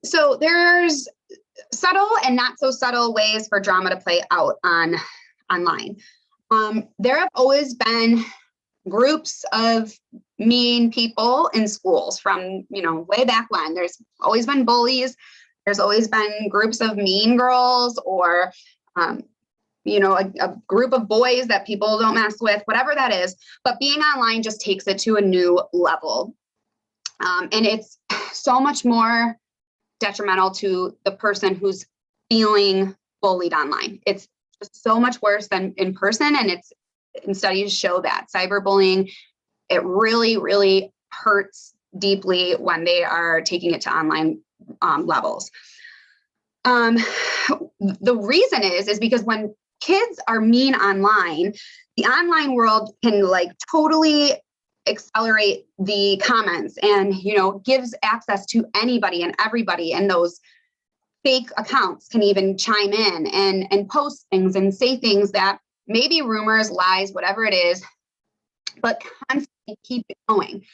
So there's subtle and not so subtle ways for drama to play out online. There have always been groups of mean people in schools from, way back when. There's always been bullies. There's always been groups of mean girls or, a group of boys that people don't mess with, whatever that is. But being online just takes it to a new level. And it's so much more detrimental to the person who's feeling bullied online. It's just so much worse than in person. And studies show that cyberbullying, it really, really hurts deeply when they are taking it to online levels. The reason is because when kids are mean online, the online world can totally accelerate the comments and, gives access to anybody and everybody. And those fake accounts can even chime in and post things and say things that maybe rumors, lies, whatever it is, but constantly keep it going.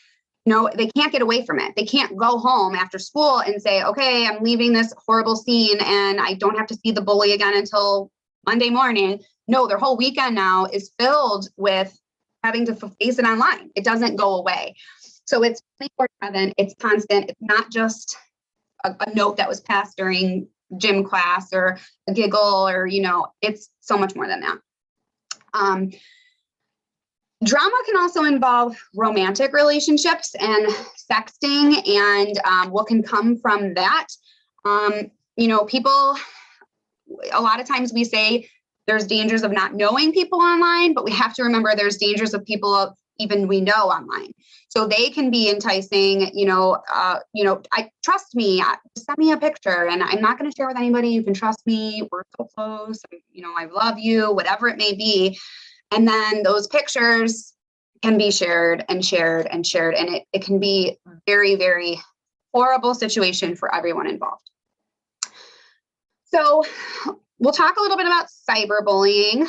They can't get away from it. They can't go home after school and say, okay, I'm leaving this horrible scene and I don't have to see the bully again until Monday morning. No, their whole weekend now is filled with having to face it online. It doesn't go away. So it's 24/7. It's constant. It's not just a note that was passed during gym class or a giggle or, it's so much more than that. Drama can also involve romantic relationships and sexting and what can come from that. People, a lot of times we say there's dangers of not knowing people online, but we have to remember there's dangers of people even we know online. So they can be enticing, I trust me, send me a picture and I'm not going to share with anybody. You can trust me. We're so close. I love you, whatever it may be. And then those pictures can be shared and shared and shared. And it can be a very, very horrible situation for everyone involved. So we'll talk a little bit about cyberbullying.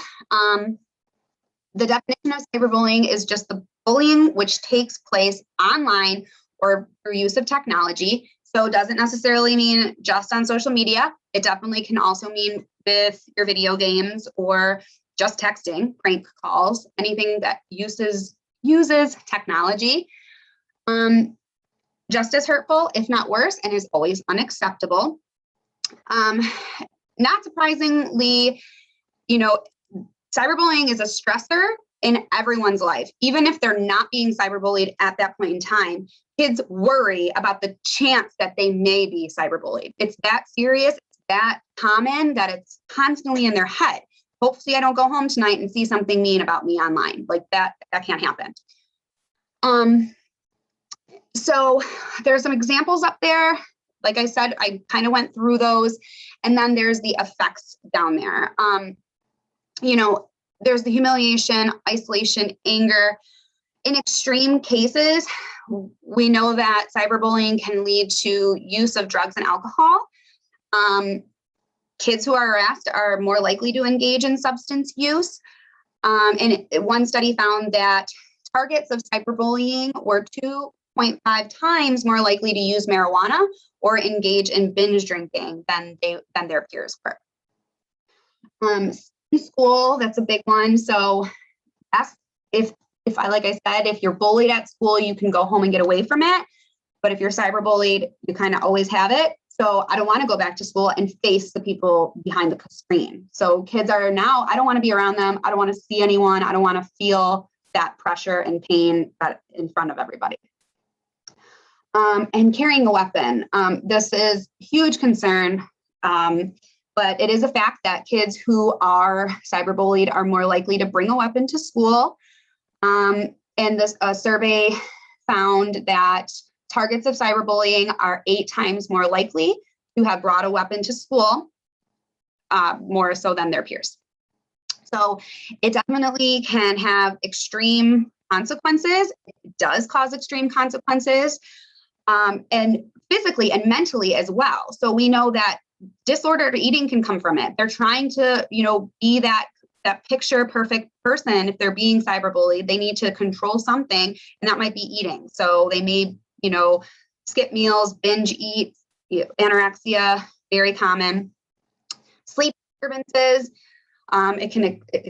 The definition of cyberbullying is just the bullying which takes place online or through use of technology. So it doesn't necessarily mean just on social media. It definitely can also mean with your video games or just texting, prank calls, anything that uses technology. Just as hurtful, if not worse, and is always unacceptable. Not surprisingly, cyberbullying is a stressor in everyone's life. Even if they're not being cyberbullied at that point in time, kids worry about the chance that they may be cyberbullied. It's that serious, it's that common that it's constantly in their head. Hopefully I don't go home tonight and see something mean about me online. Like that can't happen. So there's some examples up there. Like I said, I kind of went through those. And then there's the effects down there. There's the humiliation, isolation, anger. In extreme cases, we know that cyberbullying can lead to use of drugs and alcohol. Kids who are harassed are more likely to engage in substance use. One study found that targets of cyberbullying were 2.5 times more likely to use marijuana or engage in binge drinking than their peers were. In school, that's a big one. So like I said, if you're bullied at school, you can go home and get away from it. But if you're cyberbullied, you kind of always have it. So I don't want to go back to school and face the people behind the screen. So kids are now, I don't want to be around them. I don't want to see anyone. I don't want to feel that pressure and pain in front of everybody. And carrying a weapon. This is a huge concern, but it is a fact that kids who are cyberbullied are more likely to bring a weapon to school. And this survey found that targets of cyberbullying are 8 times more likely to have brought a weapon to school, more so than their peers. So it definitely can have extreme consequences. It does cause extreme consequences, and physically and mentally as well. So we know that disordered eating can come from it. They're trying to, be that picture perfect person. If they're being cyberbullied, they need to control something, and that might be eating. So they may, skip meals, binge eat, anorexia, very common. Sleep disturbances. It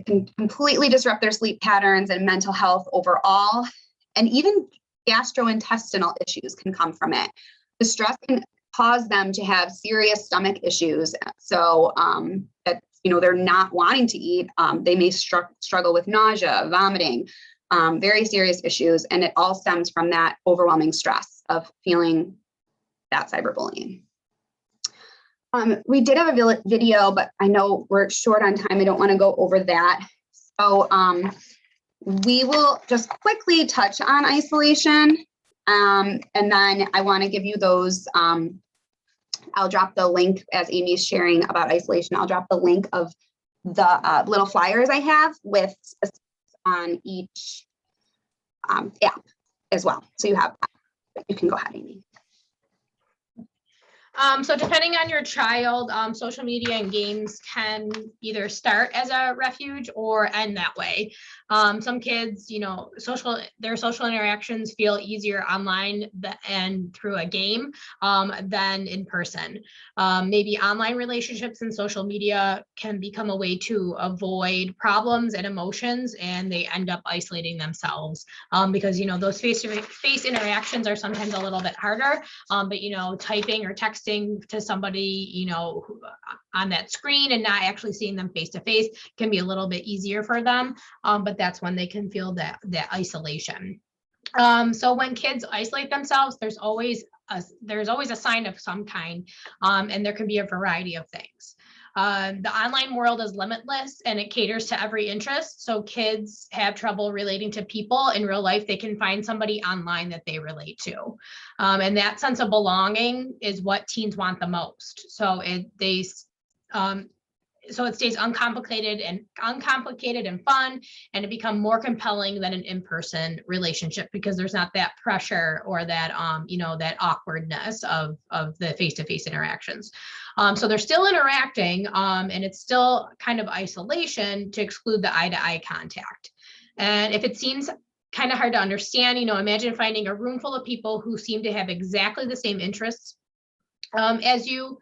can completely disrupt their sleep patterns and mental health overall. And even gastrointestinal issues can come from it. The stress can cause them to have serious stomach issues. So that, they're not wanting to eat. They may struggle with nausea, vomiting, very serious issues. And it all stems from that overwhelming stress of feeling that cyberbullying. We did have a video, but I know we're short on time. I don't want to go over that. So we will just quickly touch on isolation. And then I want to give you those. I'll drop the link as Amy's sharing about isolation. I'll drop the link of the little flyers I have with specifics on each app as well. So you have that. You can go ahead, Amy. So depending on your child, social media and games can either start as a refuge or end that way. Some kids, their social interactions feel easier online and through a game than in person. Maybe online relationships and social media can become a way to avoid problems and emotions, and they end up isolating themselves because, those face-to-face interactions are sometimes a little bit harder, but, typing or texting to somebody, on that screen and not actually seeing them face to face can be a little bit easier for them. But that's when they can feel that isolation. So when kids isolate themselves, there's always a sign of some kind, and there can be a variety of things. The online world is limitless and it caters to every interest. So kids have trouble relating to people in real life. They can find somebody online that they relate to. And that sense of belonging is what teens want the most. So it stays uncomplicated and fun, and it becomes more compelling than an in-person relationship because there's not that pressure or that that awkwardness of the face-to-face interactions. So they're still interacting, and it's still kind of isolation to exclude the eye-to-eye contact. And if it seems kind of hard to understand, imagine finding a room full of people who seem to have exactly the same interests as you,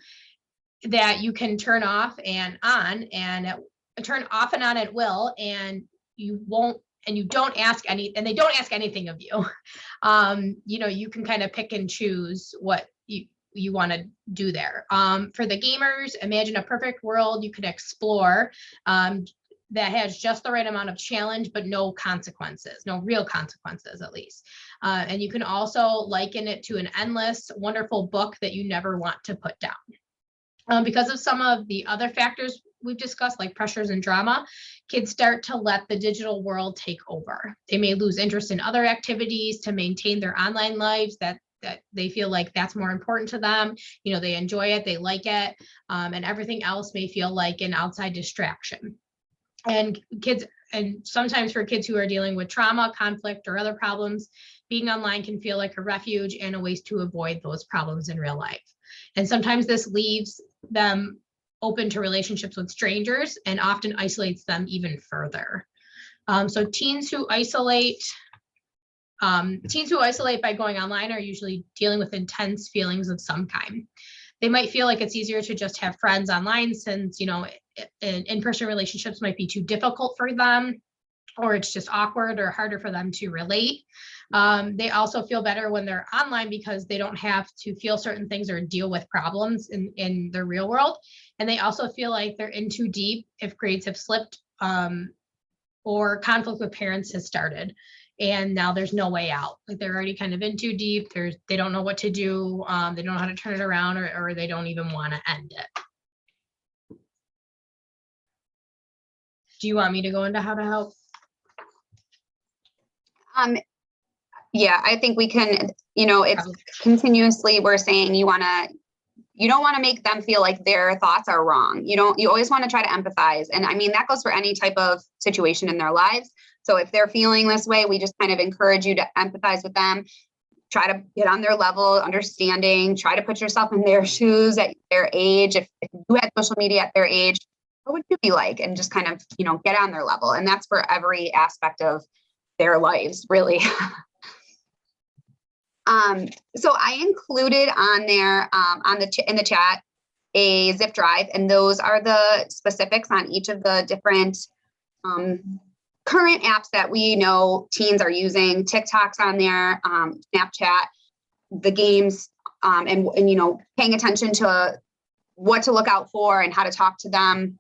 that you can turn off and on, and turn off and on at will, and you don't ask they don't ask anything of you. You can kind of pick and choose what you want to do there. For the gamers, imagine a perfect world you could explore that has just the right amount of challenge, but no consequences, no real consequences at least. And you can also liken it to an endless, wonderful book that you never want to put down. Because of some of the other factors we've discussed, like pressures and drama, kids start to let the digital world take over. They may lose interest in other activities to maintain their online lives that they feel like that's more important to them. They enjoy it, they like it, and everything else may feel like an outside distraction. And sometimes for kids who are dealing with trauma, conflict, or other problems, being online can feel like a refuge and a way to avoid those problems in real life. And sometimes this leaves them open to relationships with strangers and often isolates them even further. So teens who isolate by going online are usually dealing with intense feelings of some kind. They might feel like it's easier to just have friends online since, in-person relationships might be too difficult for them, or it's just awkward or harder for them to relate. They also feel better when they're online because they don't have to feel certain things or deal with problems in the real world. And they also feel like they're in too deep if grades have slipped, or conflict with parents has started. And now there's no way out. Like they're already kind of in too deep. They don't know what to do. They don't know how to turn it around, or they don't even want to end it. Do you want me to go into how to help? Yeah, I think we can, it's continuously, we're saying you don't want to make them feel like their thoughts are wrong. You always want to try to empathize. And I mean, that goes for any type of situation in their lives. So if they're feeling this way, we just kind of encourage you to empathize with them, try to get on their level, understanding, try to put yourself in their shoes at their age. If you had social media at their age, what would you be like? And just kind of, get on their level. And that's for every aspect of their lives, really. So I included on there, in the chat, a zip drive, and those are the specifics on each of the different, current apps that we know teens are using. TikTok's on there, Snapchat, the games, and paying attention to what to look out for and how to talk to them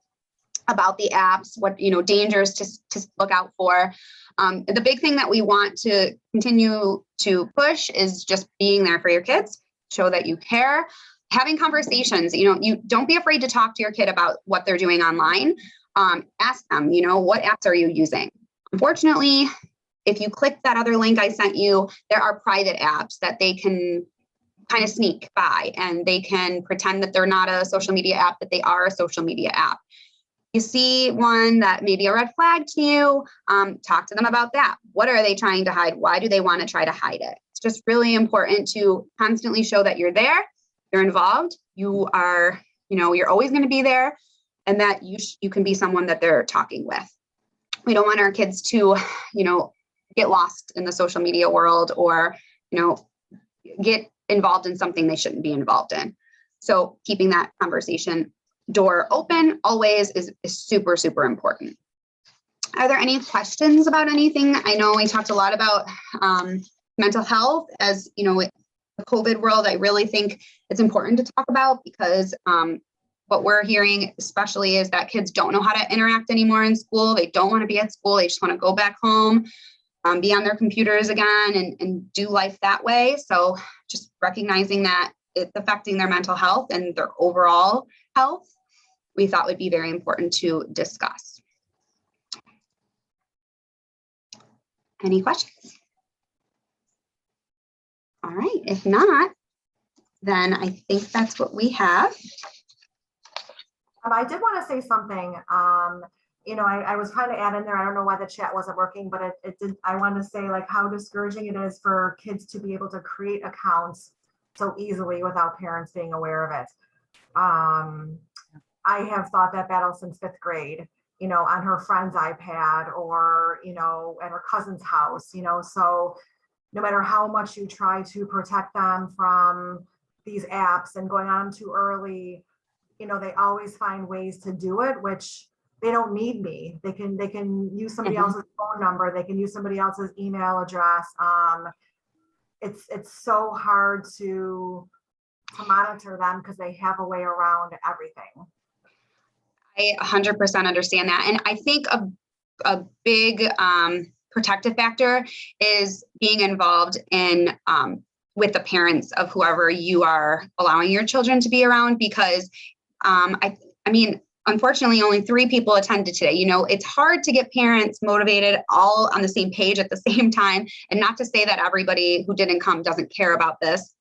about the apps, what, dangers to look out for. The big thing that we want to continue to push is just being there for your kids, show that you care, having conversations. You don't be afraid to talk to your kid about what they're doing online. Ask them, what apps are you using? Unfortunately, if you click that other link I sent you, there are private apps that they can kind of sneak by, and they can pretend that they're not a social media app, but they are a social media app. You see one that may be a red flag to you, talk to them about that. What are they trying to hide? Why do they want to try to hide it? It's just really important to constantly show that you're there, you're involved, you are, you're always going to be there, and that you can be someone that they're talking with. We don't want our kids to, get lost in the social media world, or, get involved in something they shouldn't be involved in. So keeping that conversation door open always is super, super important. Are there any questions about anything? I know we talked a lot about mental health as, the COVID world. I really think it's important to talk about because what we're hearing especially is that kids don't know how to interact anymore in school. They don't want to be at school. They just want to go back home, be on their computers again and do life that way. So just recognizing that it's affecting their mental health and their overall health, we thought would be very important to discuss. Any questions? All right, if not, then I think that's what we have. I did want to say something. I was trying to add in there. I don't know why the chat wasn't working, but it did. I want to say like how discouraging it is for kids to be able to create accounts so easily without parents being aware of it. I have thought that battle since 5th grade, on her friend's iPad or, at her cousin's house, so no matter how much you try to protect them from these apps and going on them too early, they always find ways to do it, which they don't need me. They can use somebody else's phone number. They can use somebody else's email address. It's so hard to monitor them because they have a way around everything. I 100% understand that. And I think a big protective factor is being involved in with the parents of whoever you are allowing your children to be around, because I mean, unfortunately, only 3 people attended today. It's hard to get parents motivated all on the same page at the same time. And not to say that everybody who didn't come doesn't care about this.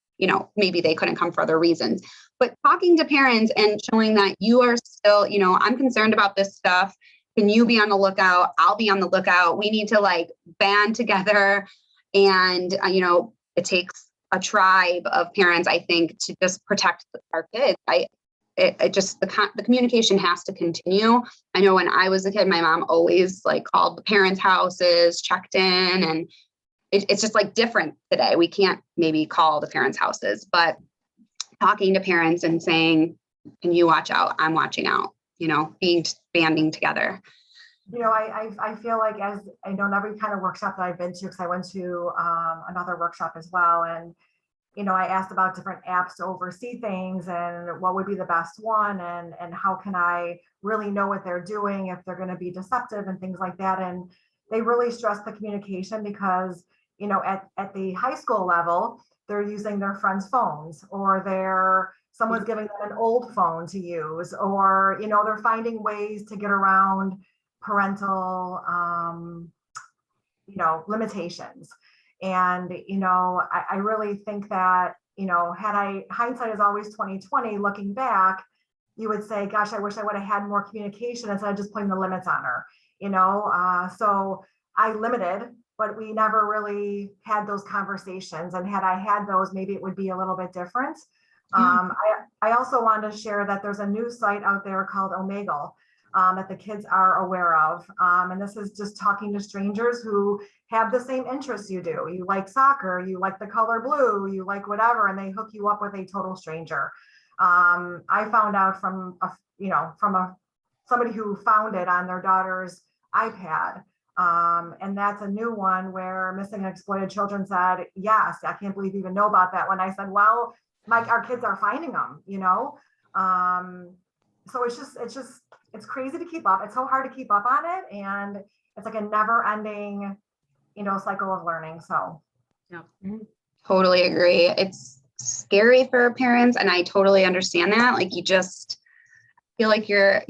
Maybe they couldn't come for other reasons. But talking to parents and showing that you are still, I'm concerned about this stuff. Can you be on the lookout? I'll be on the lookout. We need to band together. And, it takes a tribe of parents, I think, to just protect our kids. it just, the communication has to continue. I know when I was a kid, my mom always like called the parents' houses, checked in, and it's just like different today. We can't maybe call the parents' houses, but talking to parents and saying, can you watch out? I'm watching out, banding together. I feel like, as I know, in every kind of workshop that I've been to, because I went to another workshop as well, and I asked about different apps to oversee things and what would be the best one, and how can I really know what they're doing if they're going to be deceptive and things like that. And they really stress the communication because, at the high school level, they're using their friends' phones, or someone's giving them an old phone to use, or, they're finding ways to get around parental, limitations. And, I really think that, hindsight is always 20/20. Looking back, you would say, gosh, I wish I would have had more communication instead of just putting the limits on her, so I limited, but we never really had those conversations. And had I had those, maybe it would be a little bit different. I also wanted to share that there's a new site out there called Omegle, that the kids are aware of. And this is just talking to strangers who have the same interests you do. You like soccer, you like the color blue, you like whatever, and they hook you up with a total stranger. I found out from somebody who found it on their daughter's iPad. And that's a new one where Missing and Exploited Children said, yes, I can't believe you even know about that. When I said, well, our kids are finding them, so it's crazy to keep up. It's so hard to keep up on it. And it's like a never ending, cycle of learning. So. Yeah. Totally agree. It's scary for parents. And I totally understand that. Like, you just feel like you're,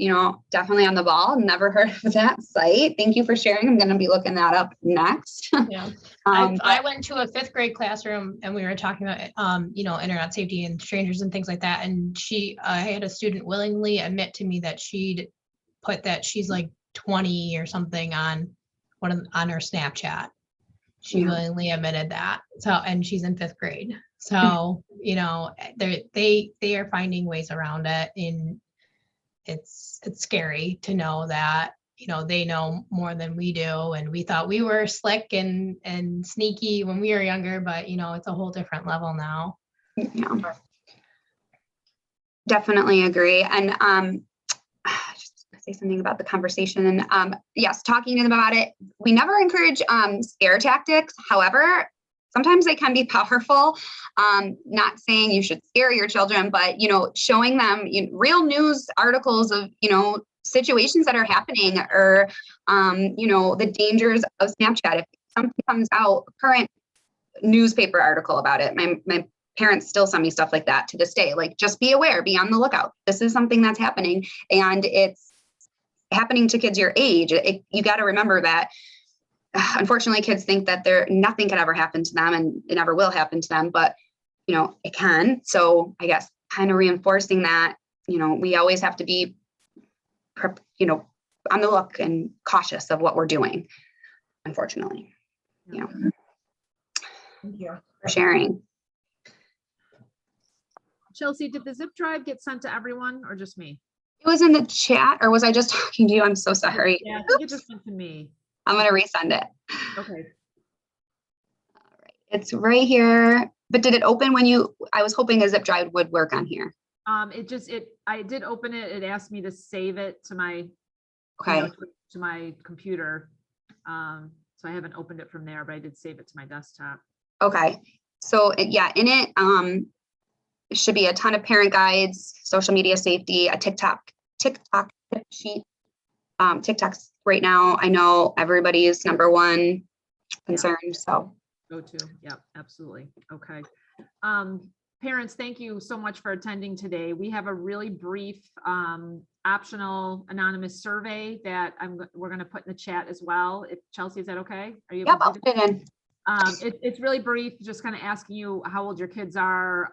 definitely on the ball. Never heard of that site. Thank you for sharing. I'm going to be looking that up next. Yeah. I went to a 5th grade classroom and we were talking about, internet safety and strangers and things like that. And I had a student willingly admit to me that she'd put that she's like 20 or something on her Snapchat. She willingly admitted that. So, and she's in 5th grade. So, they are finding ways around it. And it's scary to know that, they know more than we do. And we thought we were slick and sneaky when we were younger, but it's a whole different level now. Yeah. Definitely agree. And just say something about the conversation. And yes, talking about it. We never encourage scare tactics. However, sometimes they can be powerful. Not saying you should scare your children, but, showing them real news articles of, situations that are happening, or, the dangers of Snapchat. If something comes out, current newspaper article about it, my parents still send me stuff like that to this day. Like, just be aware, be on the lookout. This is something that's happening, and it's happening to kids your age. You got to remember that. Unfortunately, kids think that nothing can ever happen to them, and it never will happen to them, but, it can. So I guess kind of reinforcing that, we always have to be, on the look and cautious of what we're doing, unfortunately. Thank you For sharing. Chelsea, did the zip drive get sent to everyone or just me? It was in the chat, or was I just talking to you? I'm so sorry. Yeah, I think it just sent to me. I'm going to resend it. Okay. All right. It's right here. But did it open I was hoping a zip drive would work on here. I did open it. It asked me to save it to my, Okay. to my computer. So I haven't opened it from there, but I did save it to my desktop. Okay. So yeah, in it, it should be a ton of parent guides, social media safety, a TikTok tip sheet. TikTok's right now, I know everybody's number one concern. So Go to. Yeah, absolutely. Okay. Parents, thank you so much for attending today. We have a really brief optional anonymous survey that we're going to put in the chat as well. If Chelsea, is that okay? Are you? Yep, I'll put it in. It's really brief, just kind of asking you how old your kids are,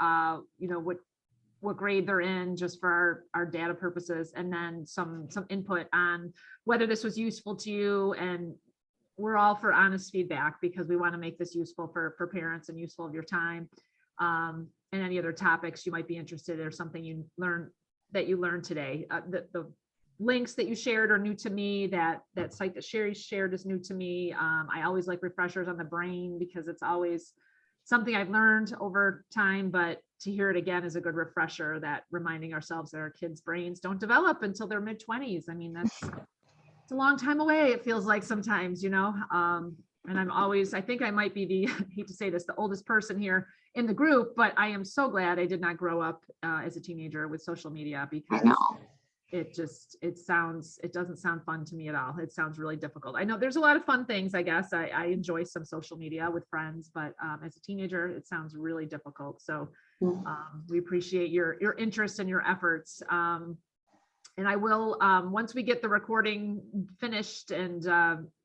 what grade they're in, just for our data purposes, and then some input on whether this was useful to you. And we're all for honest feedback, because we want to make this useful for parents and useful of your time. And any other topics you might be interested in, or something you learn that you learned today? The links that you shared are new to me. That site that Sherry shared is new to me. I always like refreshers on the brain because it's always something I've learned over time, but to hear it again is a good refresher, that reminding ourselves that our kids' brains don't develop until their mid-20s. I mean, it's a long time away, it feels like sometimes, you know. And I think I might be the, I hate to say this, the oldest person here in the group, but I am so glad I did not grow up as a teenager with social media, I because know. it doesn't sound fun to me at all. It sounds really difficult. I know there's a lot of fun things, I guess. I enjoy some social media with friends, but as a teenager, it sounds really difficult. So we appreciate your interest and your efforts. And I will, once we get the recording finished and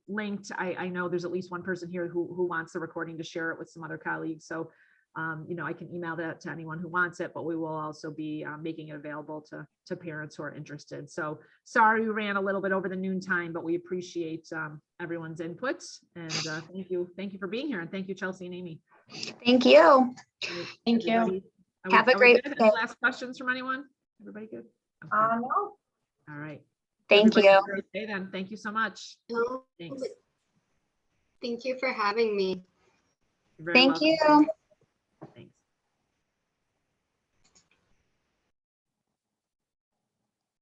linked, I know there's at least one person here who wants the recording to share it with some other colleagues. So you know, I can email that to anyone who wants it, but we will also be making it available to parents who are interested. So sorry we ran a little bit over the noon time, but we appreciate everyone's input. And thank you for being here. And thank you, Chelsea and Amy. Thank you. Thank you. Have a great Any day. last questions from anyone? Everybody good? Okay. No. All right. Thank Everybody you. have a great day then. Thank you so much. No, Thanks. thank you for having me. You're very Thank welcome. you. Thanks.